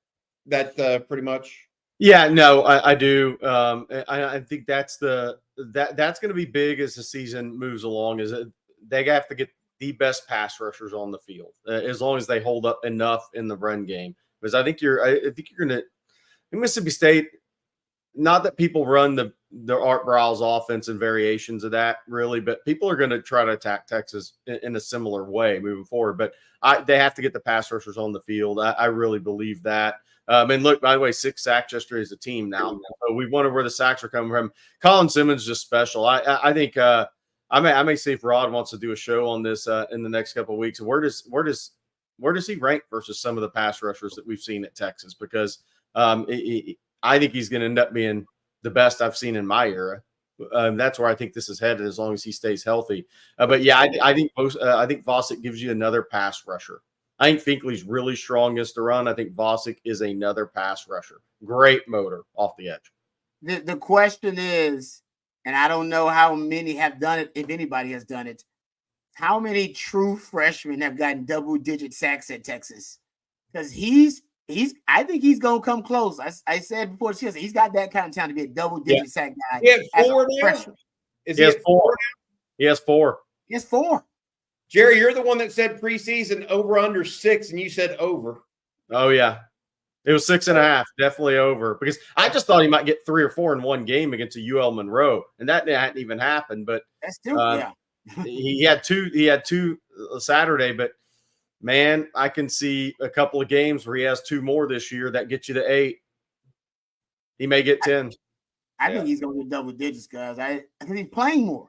pretty much? Yeah, no, I do. I think that's going to be big as the season moves along. Is they have to get the best pass rushers on the field as long as they hold up enough in the run game. Because I think you're going to Mississippi State. Not that people run the Art Briles offense and variations of that really, but people are going to try to attack Texas in a similar way moving forward. But they have to get the pass rushers on the field. I really believe that. And look, by the way, 6 sacks yesterday as a team now. So we wonder where the sacks are coming from. Colin Simmons is just special. I think I may see if Rod wants to do a show on this in the next couple of weeks. Where does he rank versus some of the pass rushers that we've seen at Texas? Because I think he's going to end up being the best I've seen in my era. That's where I think this is headed as long as he stays healthy. But yeah, I think Bostic gives you another pass rusher. I think Finkley's really strong against the run. I think Bostic is another pass rusher. Great motor off the edge. The question is, and I don't know how many have done it, if anybody has done it, how many true freshmen have gotten double-digit sacks at Texas? Because I think he's going to come close. I said before the season, he's got that kind of time to be a double-digit sack guy. He has 4 now? He has 4. He has 4. He has 4. Jerry, you're the one that said preseason over under 6, and you said over. Oh, yeah. It was 6.5, definitely over. Because I just thought he might get 3 or 4 in one game against a UL Monroe, and that hadn't even happened. But that's still he had 2. He had 2 Saturday, but man, I can see a couple of games where he has 2 more this year that get you to 8. He may get 10. I think he's going to get double digits, guys. I think he's playing more.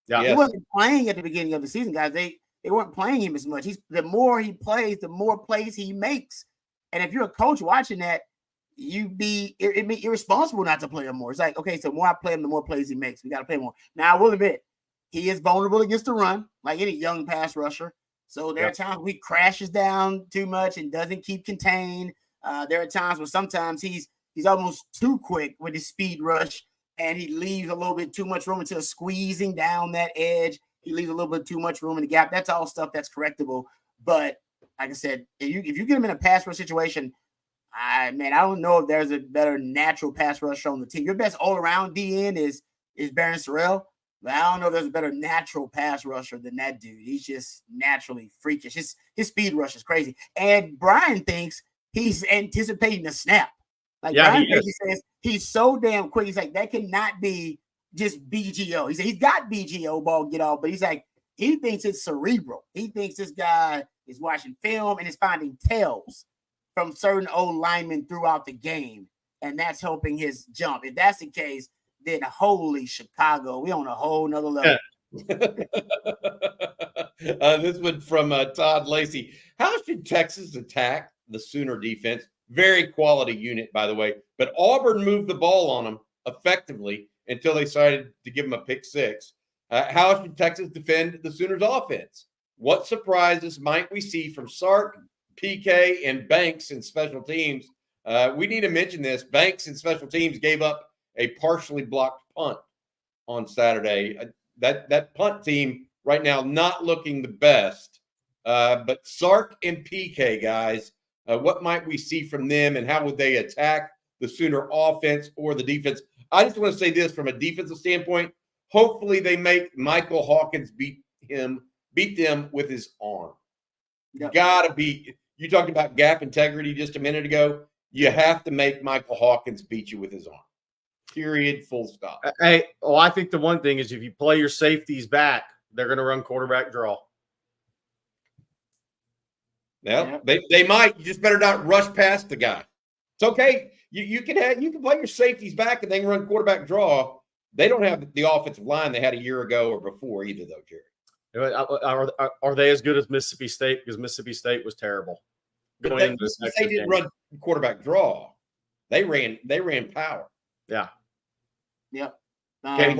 Yeah. He wasn't playing at the beginning of the season, guys. They weren't playing him as much. The more he plays, the more plays he makes. And if you're a coach watching that, it'd be irresponsible not to play him more. It's like, okay, so the more I play him, the more plays he makes. We got to play more. Now, I will admit, he is vulnerable against the run, like any young pass rusher. So there are times he crashes down too much and doesn't keep contained. There are times where sometimes he's almost too quick with his speed rush, and he leaves a little bit too much room until squeezing down that edge. He leaves a little bit too much room in the gap. That's all stuff that's correctable. But like I said, if you get him in a pass rush situation, I don't know if there's a better natural pass rusher on the team. Your best all-around DN is Baron Sorrell, but I don't know if there's a better natural pass rusher than that dude. He's just naturally freakish. His speed rush is crazy. And Brian thinks he's anticipating a snap. Like Brian says, he's so damn quick. He's like, that cannot be just BGO. He said he's got BGO ball get off, but he's like, he thinks it's cerebral. He thinks this guy is watching film and is finding tells from certain old linemen throughout the game, and that's helping his jump. If that's the case, then holy Chicago, we on a whole nother level. This one from Todd Lacey. How should Texas attack the Sooner defense? Very quality unit, by the way. But Auburn moved the ball on them effectively until they decided to give them a pick six. How should Texas defend the Sooners offense? What surprises might we see from Sark, PK, and Banks in special teams? We need to mention this. Banks in special teams gave up a partially blocked punt on Saturday. That punt team right now not looking the best. But Sark and PK, guys, what might we see from them, and how would they attack the Sooner offense or the defense? I just want to say this from a defensive standpoint. Hopefully they make Michael Hawkins beat them with his arm. Yep. Gotta be. You talked about gap integrity just a minute ago. You have to make Michael Hawkins beat you with his arm. Period. Full stop. Hey, I think the one thing is if you play your safeties back, they're going to run quarterback draw. Well, they might. You just better not rush past the guy. It's okay. You can play your safeties back and then run quarterback draw. They don't have the offensive line they had a year ago or before either, though, Jerry. Are they as good as Mississippi State? Because Mississippi State was terrible. They didn't run quarterback draw. They ran power. Yeah. Yep. He'll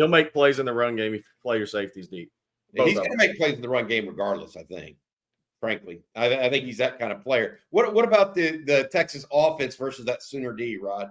make plays in the run game if you play your safeties deep. He's going to make plays in the run game regardless, I think. Frankly, I think he's that kind of player. What about the Texas offense versus that Sooner D, Rod?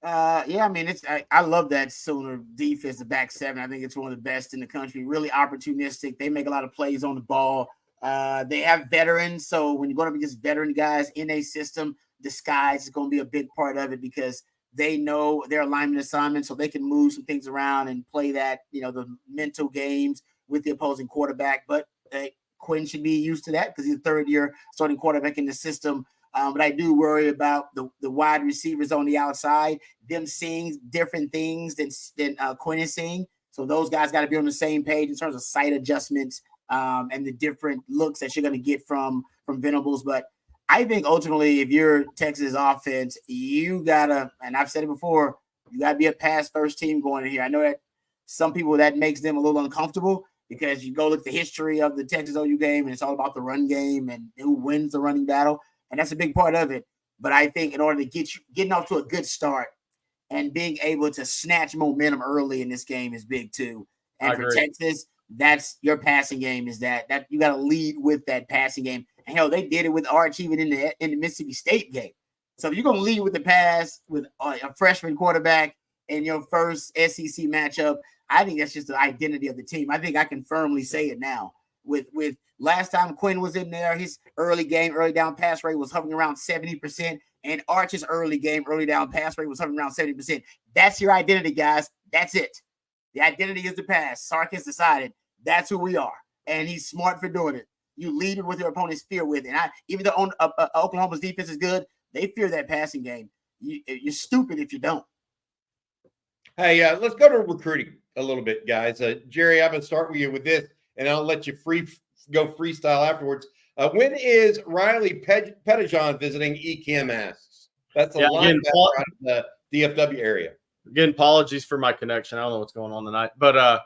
Yeah, I mean, I love that Sooner defense, the back seven. I think it's one of the best in the country. Really opportunistic. They make a lot of plays on the ball. They have veterans, so when you're going to be just veteran guys in a system, disguise is going to be a big part of it because they know their alignment assignment, so they can move some things around and play that, the mental games with the opposing quarterback. But Quinn should be used to that because he's a third-year starting quarterback in the system. But I do worry about the wide receivers on the outside, them seeing different things than Quinn is seeing. So those guys got to be on the same page in terms of sight adjustments and the different looks that you're going to get from Venables. But I think ultimately, if you're Texas offense, you got to, and I've said it before, you got to be a pass-first team going in here. I know that some people, that makes them a little uncomfortable because you go look at the history of the Texas OU game, and it's all about the run game and who wins the running battle. And that's a big part of it. But I think in order to getting off to a good start and being able to snatch momentum early in this game is big too. And for Texas, that's your passing game is that you got to lead with that passing game. And hell, they did it with Arch even in the Mississippi State game. So if you're going to lead with the pass with a freshman quarterback in your first SEC matchup, I think that's just the identity of the team. I think I can firmly say it now. With last time Quinn was in there, his early down pass rate was hovering around 70%, and Arch's early down pass rate was hovering around 70%. That's your identity, guys. That's it. The identity is the pass. Sark has decided that's who we are, and he's smart for doing it. You lead with your opponent's fear with it. And even though Oklahoma's defense is good, they fear that passing game. You're stupid if you don't. Hey, let's go to recruiting a little bit, guys. Jerry, I'm going to start with you with this, and I'll let you go freestyle afterwards. When is Riley Pettijohn visiting? ECAM asks. That's a linebacker out of the DFW area. Again, apologies for my connection. I don't know what's going on tonight. But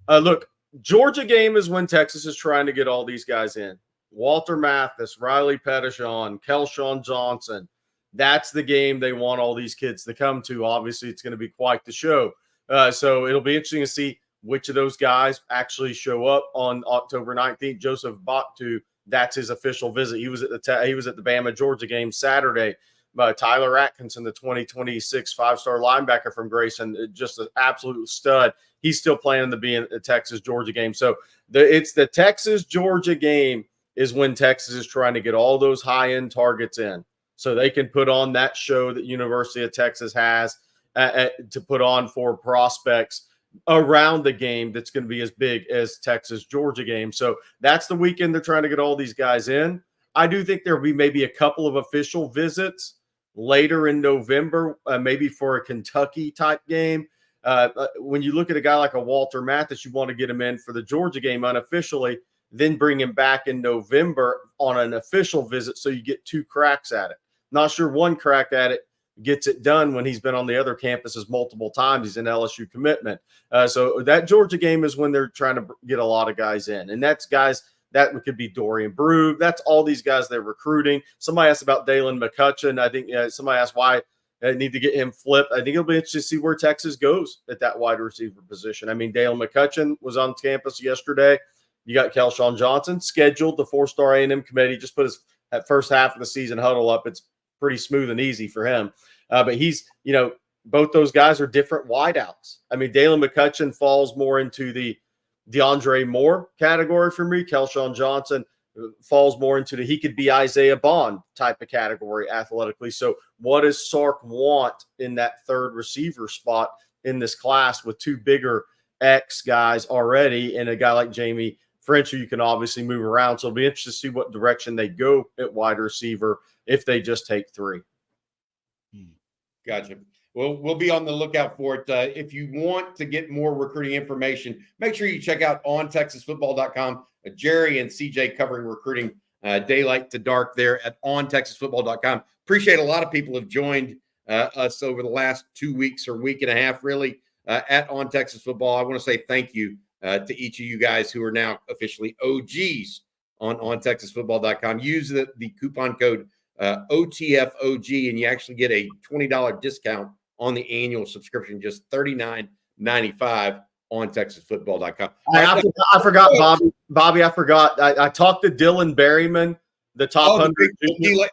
look, Georgia game is when Texas is trying to get all these guys in. Walter Mathis, Riley Pettijohn, Kelshawn Johnson. That's the game they want all these kids to come to. Obviously, it's going to be quite the show. So it'll be interesting to see which of those guys actually show up on October 19th. Joseph Bachtu, that's his official visit. He was at the Bama Georgia game Saturday. Tyler Atkinson, the 2026 five-star linebacker from Grayson, just an absolute stud. He's still planning to be in the Texas-Georgia game. So it's the Texas-Georgia game is when Texas is trying to get all those high-end targets in so they can put on that show that University of Texas has to put on for prospects around the game that's going to be as big as Texas-Georgia game. So that's the weekend they're trying to get all these guys in. I do think there will be maybe a couple of official visits later in November, maybe for a Kentucky-type game. When you look at a guy like a Walter Mathis, you want to get him in for the Georgia game unofficially, then bring him back in November on an official visit so you get two cracks at it. Not sure one crack at it gets it done when he's been on the other campuses multiple times. He's an LSU commitment. So that Georgia game is when they're trying to get a lot of guys in. And that's guys that could be Dorian Brew. That's all these guys they're recruiting. Somebody asked about Dalen McCutcheon. I think somebody asked why I need to get him flipped. I think it'll be interesting to see where Texas goes at that wide receiver position. I mean, Dalen McCutcheon was on campus yesterday. You got Kelshawn Johnson scheduled. The 4-star A&M committee just put his that first half of the season huddle up. It's pretty smooth and easy for him. But he's, both those guys are different wideouts. I mean, Dalen McCutcheon falls more into the DeAndre Moore category for me. Kelshawn Johnson falls more into he could be Isaiah Bond type of category athletically. So what does Sark want in that third receiver spot in this class with two bigger X guys already and a guy like Jamie French, who you can obviously move around. So it'll be interesting to see what direction they go at wide receiver if they just take three. Gotcha. Well, we'll be on the lookout for it. If you want to get more recruiting information, make sure you check out ontexasfootball.com. Jerry and CJ covering recruiting daylight to dark there at ontexasfootball.com. Appreciate a lot of people have joined us over the last 2 weeks or week and a half, really, at On Texas Football. I want to say thank you to each of you guys who are now officially OGs on ontexasfootball.com. Use the coupon code OTFOG, and you actually get a $20 discount on the annual subscription, just $39.95 on TexasFootball.com. I forgot, Bobby. I forgot. I talked to Dylan Berryman, the top 100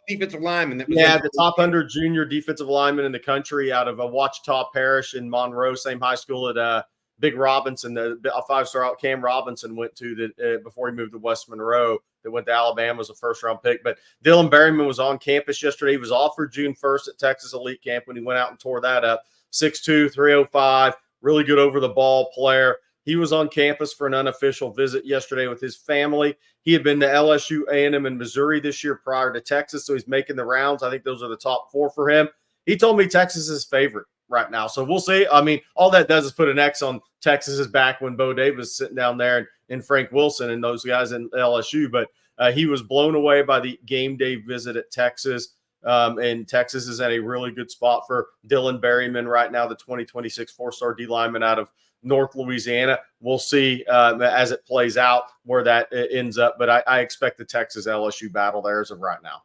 defensive lineman. The top 100 junior defensive lineman in the country out of Ouachita Parish in Monroe, same high school at Big Robinson, a 5-star out Cam Robinson went to before he moved to West Monroe. That went to Alabama as a first-round pick. But Dylan Berryman was on campus yesterday. He was offered June 1st at Texas Elite Camp when he went out and tore that up. 6'2", 305, really good over-the-ball player. He was on campus for an unofficial visit yesterday with his family. He had been to LSU, A&M, and Missouri this year prior to Texas, so he's making the rounds. I think those are the top 4 for him. He told me Texas is his favorite right now. So we'll see. I mean, all that does is put an X on Texas's back when Bo Davis sitting down there and Frank Wilson and those guys in LSU. But he was blown away by the game day visit at Texas. And Texas is at a really good spot for Dylan Berryman right now, the 2026 4-star D lineman out of North Louisiana. We'll see as it plays out where that ends up. But I expect the Texas LSU battle there as of right now.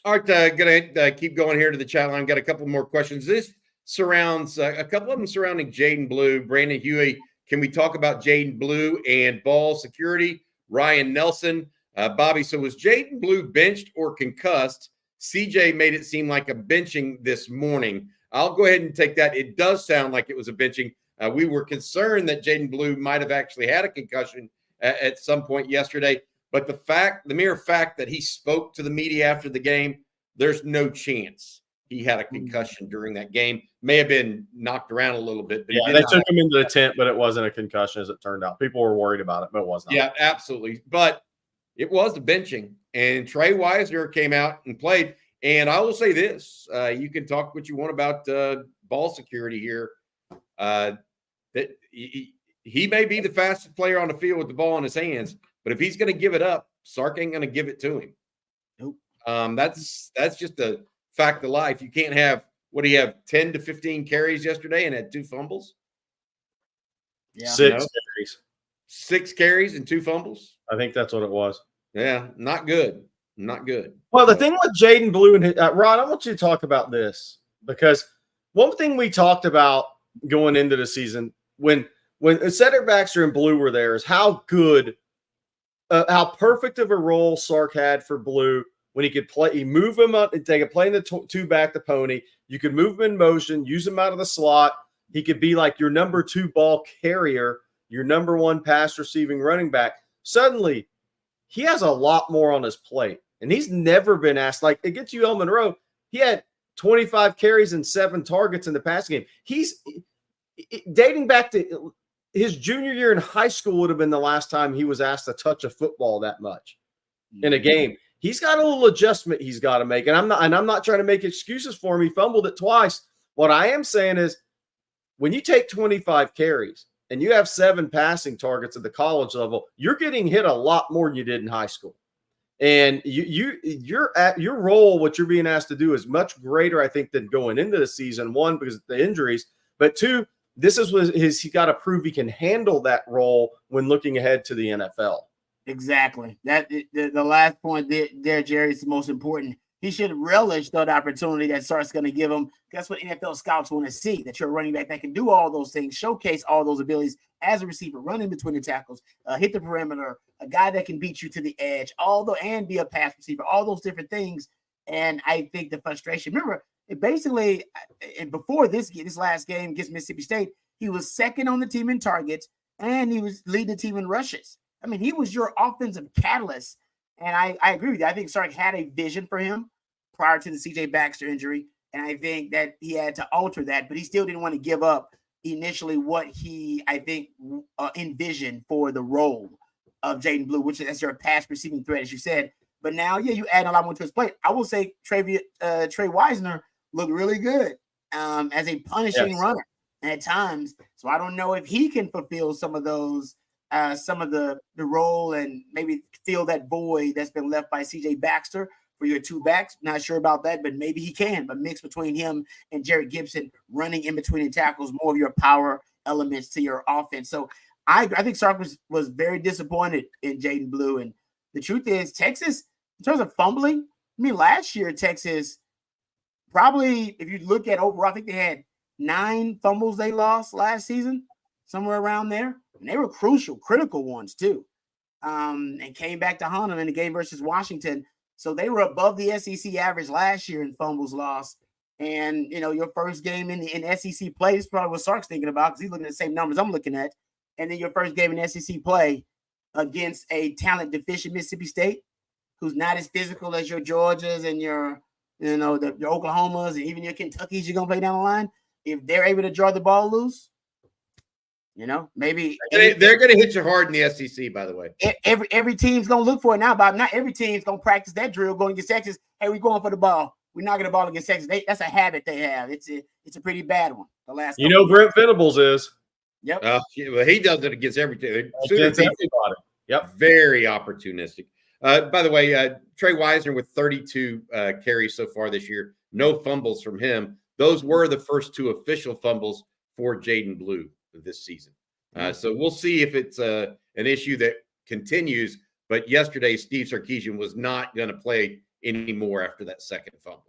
All right, going to keep going here to the chat line. Got a couple more questions. This surrounds a couple of them surrounding Jaden Blue. Brandon Huey, can we talk about Jaden Blue and ball security? Ryan Nelson, Bobby, so was Jaden Blue benched or concussed? CJ made it seem like a benching this morning. I'll go ahead and take that. It does sound like it was a benching. We were concerned that Jaden Blue might have actually had a concussion at some point yesterday. But the mere fact that he spoke to the media after the game, there's no chance he had a concussion during that game. May have been knocked around a little bit. But they took him into the tent, but it wasn't a concussion as it turned out. People were worried about it, but it was not. Yeah, absolutely. But it was a benching. And Trey Wisner came out and played. And I will say this. You can talk what you want about ball security here. That he may be the fastest player on the field with the ball in his hands. But if he's going to give it up, Sark ain't going to give it to him. Nope. That's just a fact of life. You can't have, 10 to 15 carries yesterday and had 2 fumbles? Yeah. 6 carries. 6 carries and 2 fumbles? I think that's what it was. Yeah, not good. Not good. Well, the thing with Jaden Blue and Ron, I want you to talk about this because one thing we talked about going into the season when Cedric Baxter and Blue were there is how good how perfect of a role Sark had for Blue when he could play. He move him up and they could play in the two-back the pony. You could move him in motion, use him out of the slot. He could be like your number 2 ball carrier, your number 1 pass receiving running back. Suddenly, he has a lot more on his plate, and he's never been asked. Like against UL Monroe, he had 25 carries and 7 targets in the passing game. He's dating back to his junior year in high school would have been the last time he was asked to touch a football that much in a game. He's got a little adjustment he's got to make, and I'm not trying to make excuses for him. He fumbled it twice. What I am saying is, when you take 25 carries and you have 7 passing targets at the college level, you're getting hit a lot more than you did in high school. And your role, what you're being asked to do is much greater, I think, than going into the season. One, because of the injuries, but two, this is what he's got to prove he can handle that role when looking ahead to the NFL. Exactly. That the last point there, Jerry, is the most important. He should relish the opportunity that Sark's going to give him. That's what NFL scouts want to see, that you're a running back that can do all those things, showcase all those abilities as a receiver, run in between the tackles, hit the perimeter, a guy that can beat you to the edge, and be a pass receiver, all those different things. And I think the frustration, remember, basically, and before this last game against Mississippi State, he was second on the team in targets, and he was leading the team in rushes. I mean, he was your offensive catalyst. And I agree with you. I think Sark had a vision for him prior to the C.J. Baxter injury. And I think that he had to alter that, but he still didn't want to give up initially what he, I think, envisioned for the role of Jaden Blue, which is as your pass receiving threat, as you said. But now, you add a lot more to his plate. I will say Trey Wisner looked really good as a punishing runner at times. So I don't know if he can fulfill some of those, some of the role and maybe fill that void that's been left by C.J. Baxter for your two backs. Not sure about that, but maybe he can. But mix between him and Jared Gibson, running in between the tackles, more of your power elements to your offense. So I think Sark was very disappointed in Jaden Blue. And the truth is, Texas, in terms of fumbling, I mean, last year, Texas probably, if you look at overall, I think they had 9 fumbles they lost last season, somewhere around there. And they were critical ones too. And came back to haunt them in the game versus Washington. So they were above the SEC average last year in fumbles lost. And, your first game in SEC play is probably what Sark's thinking about, because he's looking at the same numbers I'm looking at. And then your first game in SEC play against a talent deficient Mississippi State, who's not as physical as your Georgias and your Oklahomas and even your Kentuckys you're going to play down the line. If they're able to draw the ball loose, maybe they're going to hit you hard in the SEC, by the way. Every team's going to look for it now, Bob. Not every team's going to practice that drill going against Texas. Hey, we're going for the ball. We're knocking the ball against Texas. That's a habit they have. It's a pretty bad one. The last, Brent Venables is. Yep. Well, he does it against everything. Against everybody. Yep. Very opportunistic. By the way, Trey Wisner with 32 carries so far this year. No fumbles from him. Those were the first 2 official fumbles for Jaden Blue this season. So we'll see if it's an issue that continues. But yesterday, Steve Sarkisian was not going to play anymore after that second fumble.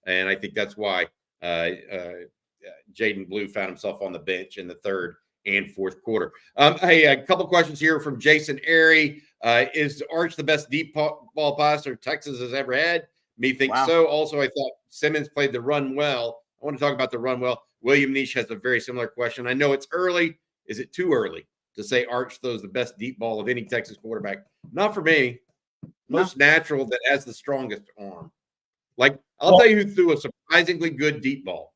And I think that's why Jaden Blue found himself on the bench in the third and fourth quarter. Hey, a couple questions here from Jason Airy. Is Arch the best deep ball passer Texas has ever had? Me think so. Also, I thought Simmons played the run well. I want to talk about the run well. William Nish has a very similar question. I know it's early. Is it too early to say Arch throws the best deep ball of any Texas quarterback? Not for me. Most natural that has the strongest arm. I'll tell you who threw a surprisingly good deep ball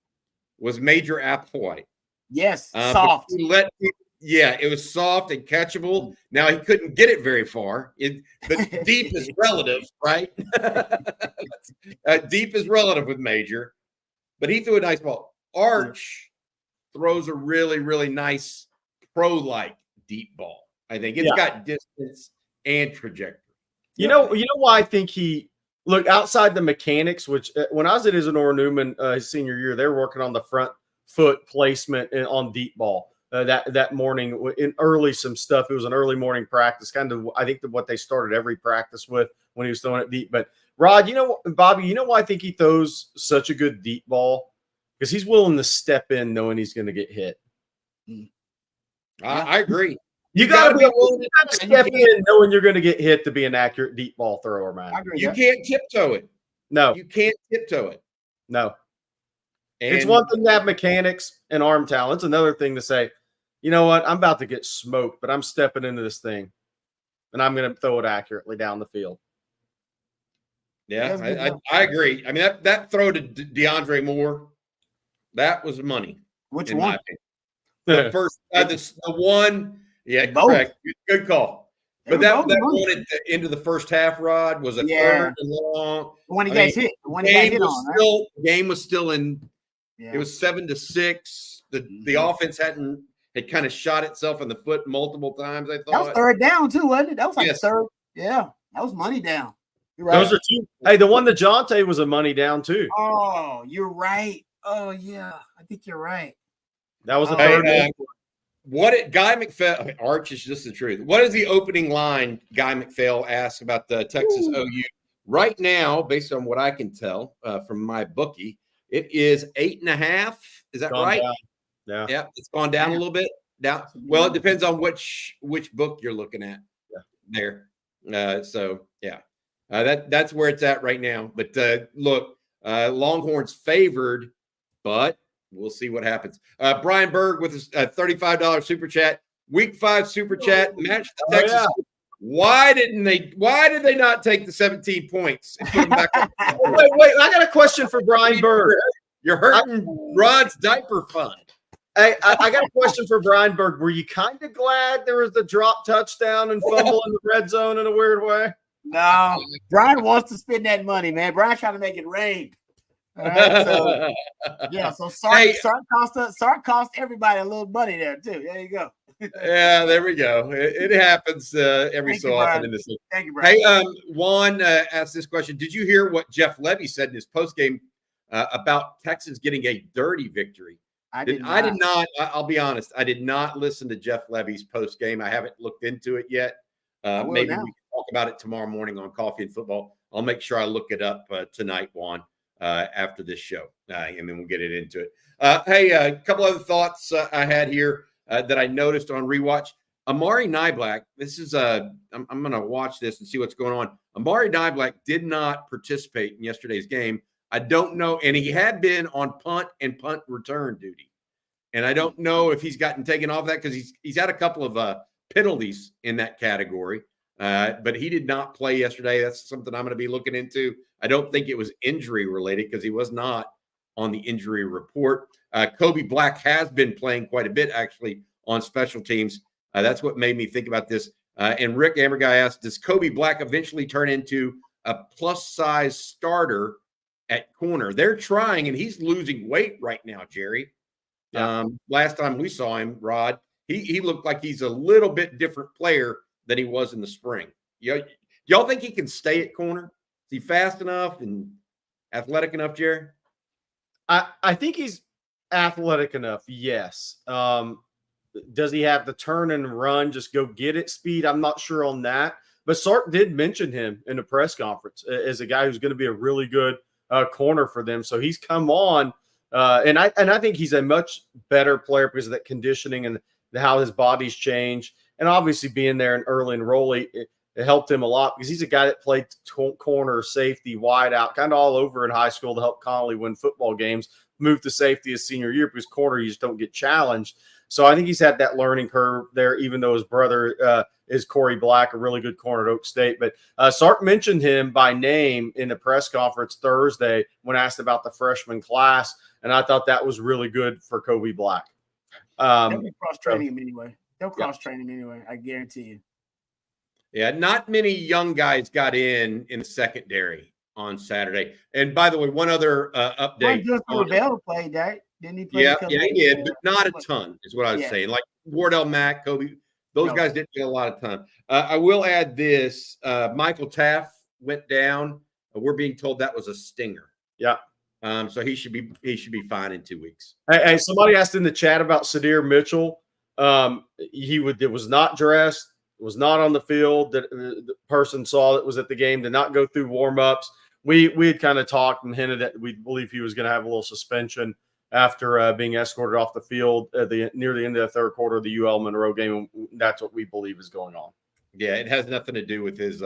was Major Applewhite. Yes, soft. It was soft and catchable. Now, he couldn't get it very far. But deep is relative, right? Deep is relative with Major. But he threw a nice ball. Arch throws a really, really nice pro-like deep ball. I think it's got distance and trajectory. You know why I think outside the mechanics, which when I was at Isidore Newman his senior year, they were working on the front foot placement on deep ball that morning in some stuff. It was an early morning practice, kind of, I think what they started every practice with when he was throwing it deep. But Rod, Bobby, why I think he throws such a good deep ball? Because he's willing to step in knowing he's going to get hit. I agree. You got to be willing to step in knowing you're going to get hit to be an accurate deep ball thrower, man. You can't tiptoe it. No. You can't tiptoe it. No. It's one thing to have mechanics and arm talent. It's another thing to say, you know what, I'm about to get smoked, but I'm stepping into this thing, and I'm going to throw it accurately down the field. Yeah, I agree. I mean, that throw to DeAndre Moore, that was money. Which one? The first, the one. Yeah, correct. Good call. But that one at the end of the first half, Rod, was a third and long. When he got hit. When he got hit on, right? The game was still in. It was 7-6. The offense had kind of shot itself in the foot multiple times. I thought that was third down too, wasn't it? That was like third. Yeah, that was money down. You're right. Those are two. Hey, the one that Jonte was a money down too. Oh, you're right. Oh yeah, I think you're right. That was the Hey, third. Guy McPhail, Arch is just the truth. What is the opening line Guy McPhail asked about the Texas OU? Right now, based on what I can tell from my bookie, it is 8.5. Is that right? Down. Yeah. Yeah, it's gone down a little bit. Down. Well, it depends on which book you're looking at. There. So yeah, that's where it's at right now. But look, Longhorns favored, but we'll see what happens. Brian Berg with his $35 super chat. Week 5 super chat. Match the Texas. Yeah. Why did they not take the 17 points and put them back on? Wait, I got a question for Brian Berg. You're hurting Rod's diaper fund. Hey, I got a question for Brian Berg. Were you kind of glad there was the drop touchdown and fumble in the red zone in a weird way? No, Brian wants to spend that money, man. Brian's trying to make it rain. All right, so yeah, so Sark cost everybody a little money there too. There you go. Yeah, there we go. It happens every so often in this league. Thank you, Brian. Hey, Juan asked this question. Did you hear what Jeff Levy said in his postgame about Texas getting a dirty victory? I did not. I'll be honest. I did not listen to Jeff Levy's postgame. I haven't looked into it yet. Maybe we can talk about it tomorrow morning on Coffee and Football. I'll make sure I look it up tonight, Juan, after this show, and then we'll get it into it. Hey, a couple other thoughts I had here that I noticed on rewatch. Amari Niblack. This is I'm going to watch this and see what's going on. Amari Niblack did not participate in yesterday's game. I don't know, and he had been on punt and punt return duty, and I don't know if he's gotten taken off that because he's had a couple of penalties in that category, but he did not play yesterday. That's something I'm going to be looking into. I don't think it was injury related because he was not on the injury report. Kobe Black has been playing quite a bit actually on special teams. That's what made me think about this. And Rick Amberguy asked, does Kobe Black eventually turn into a plus size starter at corner? They're trying, and he's losing weight right now, Jerry. Yeah. Last time we saw him, Rod, he looked like he's a little bit different player than he was in the spring. Y'all think he can stay at corner? Is he fast enough and athletic enough, Jerry? I think he's athletic enough, yes. Does he have the turn and run, just go get it speed? I'm not sure on that. But Sark did mention him in the press conference as a guy who's going to be a really good corner for them. So he's come on, and I think he's a much better player because of that conditioning and how his body's changed. And obviously being there and early enrollee, it helped him a lot because he's a guy that played corner, safety, wide out, kind of all over in high school to help Connolly win football games, moved to safety his senior year because corner you just don't get challenged. So I think he's had that learning curve there, even though his brother is Corey Black, a really good corner at Oak State. But Sark mentioned him by name in the press conference Thursday when asked about the freshman class, and I thought that was really good for Kobe Black. They'll cross-training him anyway. They'll cross-train him anyway, I guarantee you. Yeah, not many young guys got in the secondary on Saturday. And by the way, one other update. Bell played that. Didn't he play? Yeah, he did, but not a ton is what I was saying. Like Wardell Mack, Kobe, those guys didn't get a lot of time. I will add this. Michael Taft went down. We're being told that was a stinger. Yeah. So he should be fine in 2 weeks. Hey, somebody asked in the chat about Sadir Mitchell. It was not dressed, was not on the field. That the person saw that was at the game, did not go through warm-ups. We had kind of talked and hinted that we believe he was going to have a little suspension after being escorted off the field near the end of the third quarter of the UL Monroe game. That's what we believe is going on. Yeah, it has nothing to do with his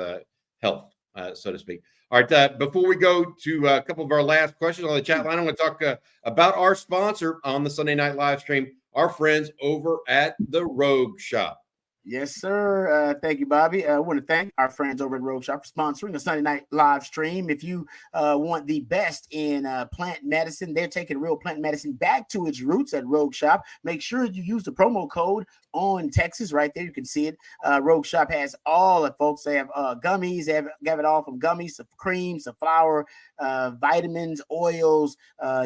health, so to speak. All right, before we go to a couple of our last questions on the chat line, I want to talk about our sponsor on the Sunday night live stream, our friends over at the Rogue Shop. Yes, sir. Thank you, Bobby. I want to thank our friends over at Rogue Shop for sponsoring the Sunday night live stream. If you want the best in plant medicine, they're taking real plant medicine back to its roots at Rogue Shop. Make sure you use the promo code on Texas right there. You can see it. Rogue Shop has all the folks. They have gummies. They have it all from gummies to creams to flour, vitamins, oils.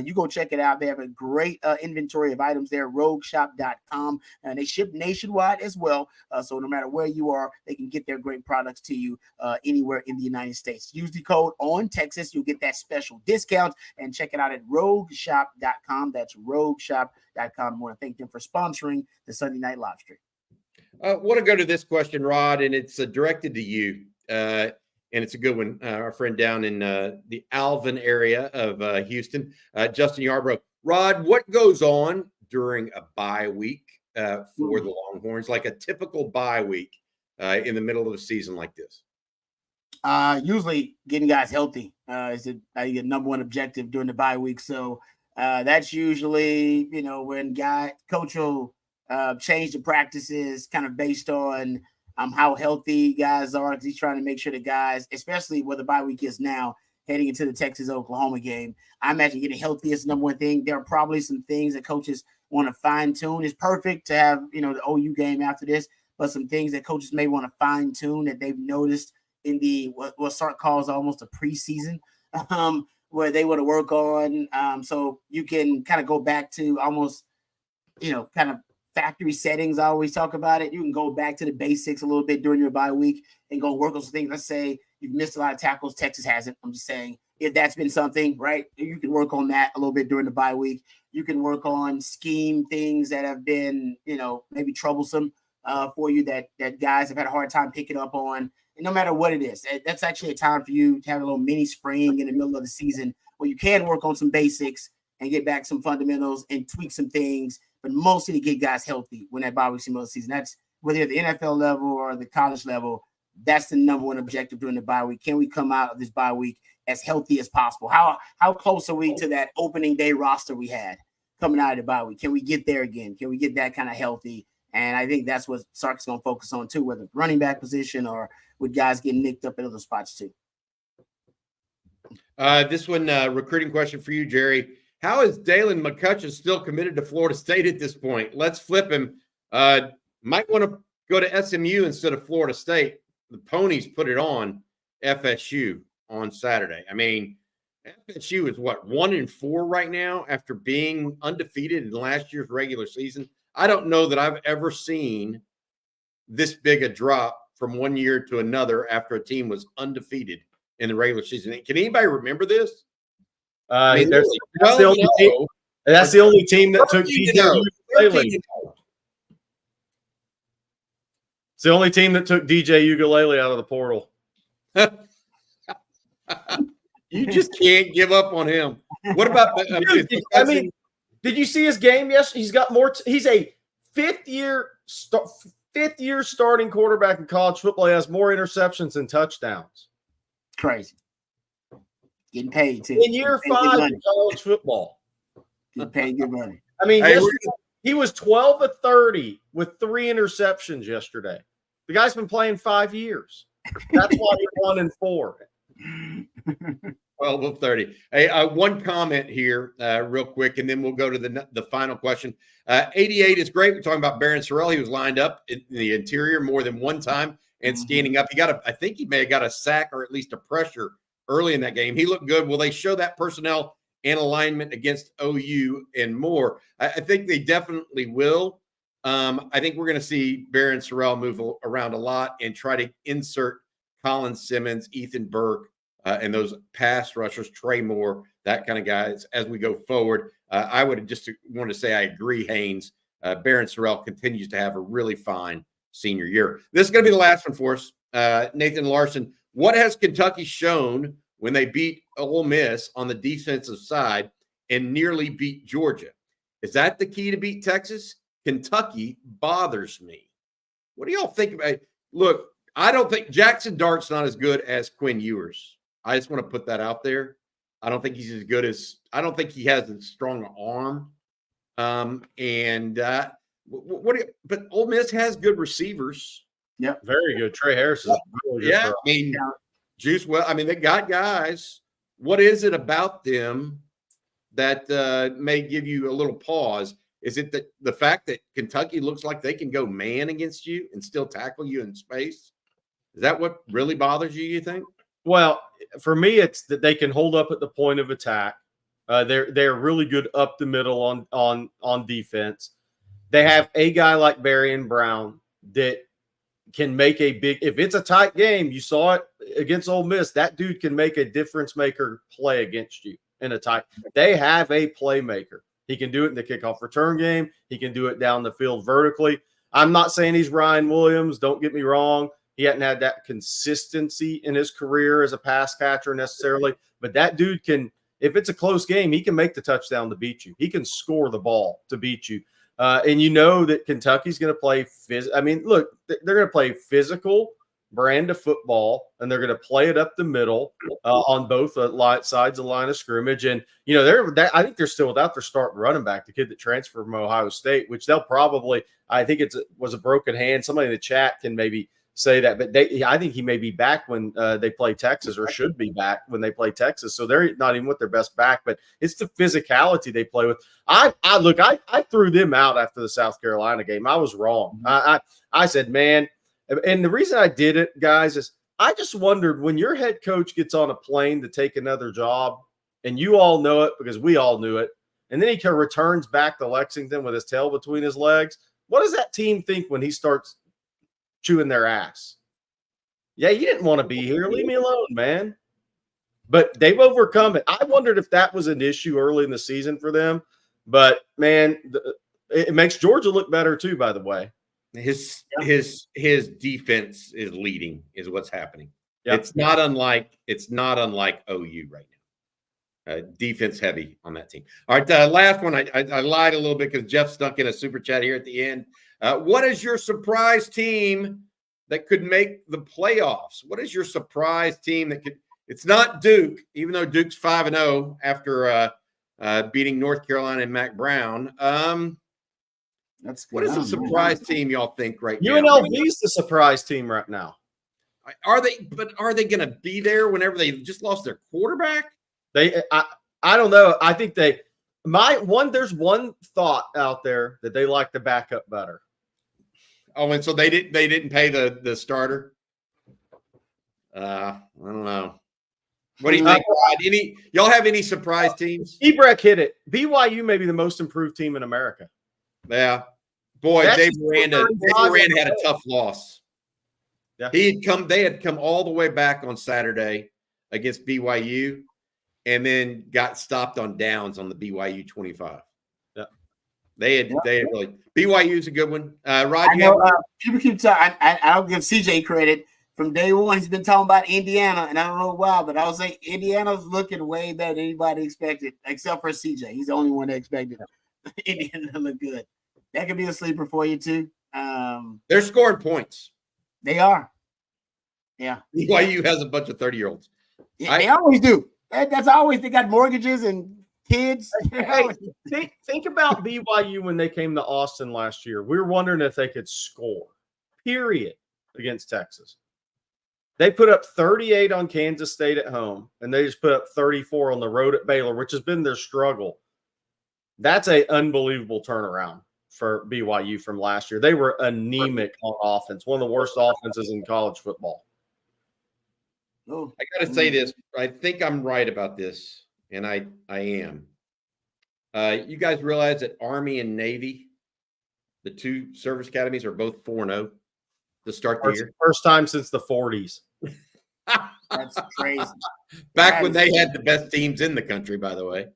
You go check it out. They have a great inventory of items there. RogueShop.com, and they ship nationwide as well. So no matter where you are, they can get their great products to you anywhere in the United States. Use the code on Texas. You'll get that special discount, and check it out at rogueshop.com. That's rogueshop.com. I want to thank them for sponsoring the Sunday Night Live Stream. I want to go to this question, Rod, and it's directed to you. And it's a good one. Our friend down in the Alvin area of Houston, Justin Yarbrough. Rod, what goes on during a bye week for the Longhorns, like a typical bye week in the middle of a season like this? Usually getting guys healthy is the number one objective during the bye week. So that's usually, when coach will change the practices kind of based on how healthy guys are. He's trying to make sure the guys, especially where the bye week is now, heading into the Texas-Oklahoma game, I imagine getting healthy is the number one thing. There are probably some things that coaches want to fine-tune. It's perfect to have, the OU game after this, but some things that coaches may want to fine-tune that they've noticed in the what Sark calls almost a preseason, where they want to work on. So you can kind of go back to almost, kind of factory settings. I always talk about it. You can go back to the basics a little bit during your bye week and go work on some things. Let's say you've missed a lot of tackles. Texas hasn't. I'm just saying, if that's been something, right, you can work on that a little bit during the bye week. You can work on scheme things that have been, maybe troublesome for you that guys have had a hard time picking up on. And no matter what it is, that's actually a time for you to have a little mini spring in the middle of the season where you can work on some basics and get back some fundamentals and tweak some things, but mostly to get guys healthy when that bye week's in the middle of the season. That's whether you're at the NFL level or the college level. That's the number one objective during the bye week. Can we come out of this bye week as healthy as possible? How close are we to that opening day roster we had coming out of the bye week? Can we get there again? Can we get that kind of healthy? And I think that's what Sark's going to focus on too, whether running back position or with guys getting nicked up at other spots too. This one, recruiting question for you, Jerry. How is Dalen McCutcheon still committed to Florida State at this point? Let's flip him. Might want to go to SMU instead of Florida State. The Ponies put it on FSU on Saturday. I mean, FSU is 1-4 right now after being undefeated in last year's regular season. I don't know that I've ever seen this big a drop from one year to another after a team was undefeated in the regular season. Can anybody remember this? That's the only team that took DJ Ugalele. It's the only team that took DJ Ugalele out of the portal. You just can't give up on him. What about did you see his game? Yes, he's got more. He's a fifth year starting quarterback in college football. He has more interceptions than touchdowns. Crazy. Getting paid too. In year 5 in college football. Getting paid good money. I mean, he was 12 of 30 with 3 interceptions yesterday. The guy's been playing 5 years. That's why he's 1-4. 12 of 30. Hey, one comment here real quick, and then we'll go to the final question. 88 is great. We're talking about Barron Sorrell. He was lined up in the interior more than one time and scanning up. I think he may have got a sack or at least a pressure early in that game. He looked good. Will they show that personnel and alignment against OU and more? I think they definitely will. I think we're going to see Barron Sorrell move around a lot and try to insert Colin Simmons, Ethan Burke, and those pass rushers, Trey Moore, that kind of guys as we go forward. I would just want to say I agree, Haynes. Barron Sorrell continues to have a really fine senior year. This is going to be the last one for us. Nathan Larson, what has Kentucky shown when they beat Ole Miss on the defensive side and nearly beat Georgia? Is that the key to beat Texas? Kentucky bothers me. What do y'all think about it? Look, I don't think Jackson Dart's not as good as Quinn Ewers. I just want to put that out there. I don't think he's as good as – I don't think he has a strong arm. But Ole Miss has good receivers. Yeah, very good. Trey Harris is really good. Yeah, I mean, Juice. Well, I mean, they got guys. What is it about them that may give you a little pause? Is it that the fact that Kentucky looks like they can go man against you and still tackle you in space? Is that what really bothers you? You think? Well, for me, it's that they can hold up at the point of attack. They're really good up the middle on defense. They have a guy like Barry and Brown that can make a big – if it's a tight game, you saw it against Ole Miss, that dude can make a difference maker play against you in a tight – they have a playmaker. He can do it in the kickoff return game. He can do it down the field vertically. I'm not saying he's Ryan Williams. Don't get me wrong. He hadn't had that consistency in his career as a pass catcher necessarily. But that dude can – if it's a close game, he can make the touchdown to beat you. He can score the ball to beat you. And you know that Kentucky's going to play look, they're going to play physical brand of football, and they're going to play it up the middle on both sides of the line of scrimmage. And, you know, I think they're still without their starting running back, the kid that transferred from Ohio State, which they'll probably – I think was a broken hand. Somebody in the chat can maybe say that. But I think he may be back when they play Texas, or should be back when they play Texas. So they're not even with their best back, but it's the physicality they play with. I threw them out after the South Carolina game. I was wrong. I said, man, and the reason I did it, guys, is I just wondered, when your head coach gets on a plane to take another job, and you all know it because we all knew it, and then he returns back to Lexington with his tail between his legs, what does that team think when he starts chewing their ass? Yeah, you didn't want to be here. Leave me alone, man. But they've overcome it. I wondered if that was an issue early in the season for them. But, man, it makes Georgia look better too, by the way. His defense is leading, is what's happening. Yep. It's not unlike OU right now. Defense heavy on that team. All right, last one. I lied a little bit because Jeff snuck in a super chat here at the end. What is your surprise team that could make the playoffs? What is your surprise team that could? It's not Duke, even though Duke's 5-0 after beating North Carolina and Mac Brown. What is the surprise team y'all think right now? UNLV's the surprise team right now. Are they going to be there whenever they just lost their quarterback? I don't know. I think there's one thought out there that they like the backup better. Oh, and so they didn't pay the starter. I don't know. What do you think, Rod? Y'all have any surprise teams? Ebreck hit it. BYU may be the most improved team in America. Yeah, boy, Dave Miranda had a tough loss. Yeah. They had come all the way back on Saturday against BYU, and then got stopped on downs on the BYU 25. Yeah, they had really. BYU's a good one. Rod, people keep talking. I'll give CJ credit. From day one, he's been talking about Indiana, and I don't know why, but I was like, Indiana's looking way better than anybody expected, except for CJ. He's the only one that expected Indiana to look good. That could be a sleeper for you too. They're scoring points. They are. Yeah. BYU has a bunch of 30-year-olds. Yeah, they always do. That's always, they got mortgages and kids. Hey, think about BYU when they came to Austin last year. We were wondering if they could score, period, against Texas. They put up 38 on Kansas State at home, and they just put up 34 on the road at Baylor, which has been their struggle. That's an unbelievable turnaround for BYU from last year. They were anemic on offense, one of the worst offenses in college football. Oh, I got to say this. I think I'm right about this, and I am. You guys realize that Army and Navy, the two service academies, are both 4-0 to start the year. First time since the 40s. That's crazy. Back when they had the best teams in the country, by the way,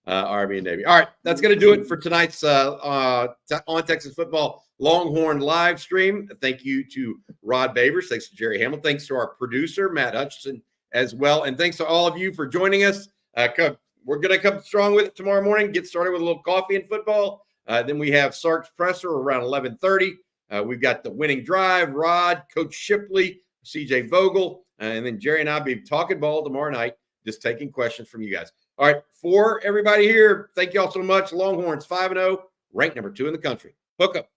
Army and Navy. All right, that's going to do it for tonight's On Texas Football Longhorn live stream. Thank you to Rod Babers. Thanks to Jerry Hamill. Thanks to our producer, Matt Hutchinson, as well. And thanks to all of you for joining us. We're going to come strong with it tomorrow morning, get started with a little coffee and football. Then we have Sark's Presser around 11:30. We've got the winning drive, Rod, Coach Shipley, CJ Vogel, and then Jerry and I'll be talking ball tomorrow night, just taking questions from you guys. All right, for everybody here, thank you all so much. Longhorns 5-0, ranked number 2 in the country. Hook up.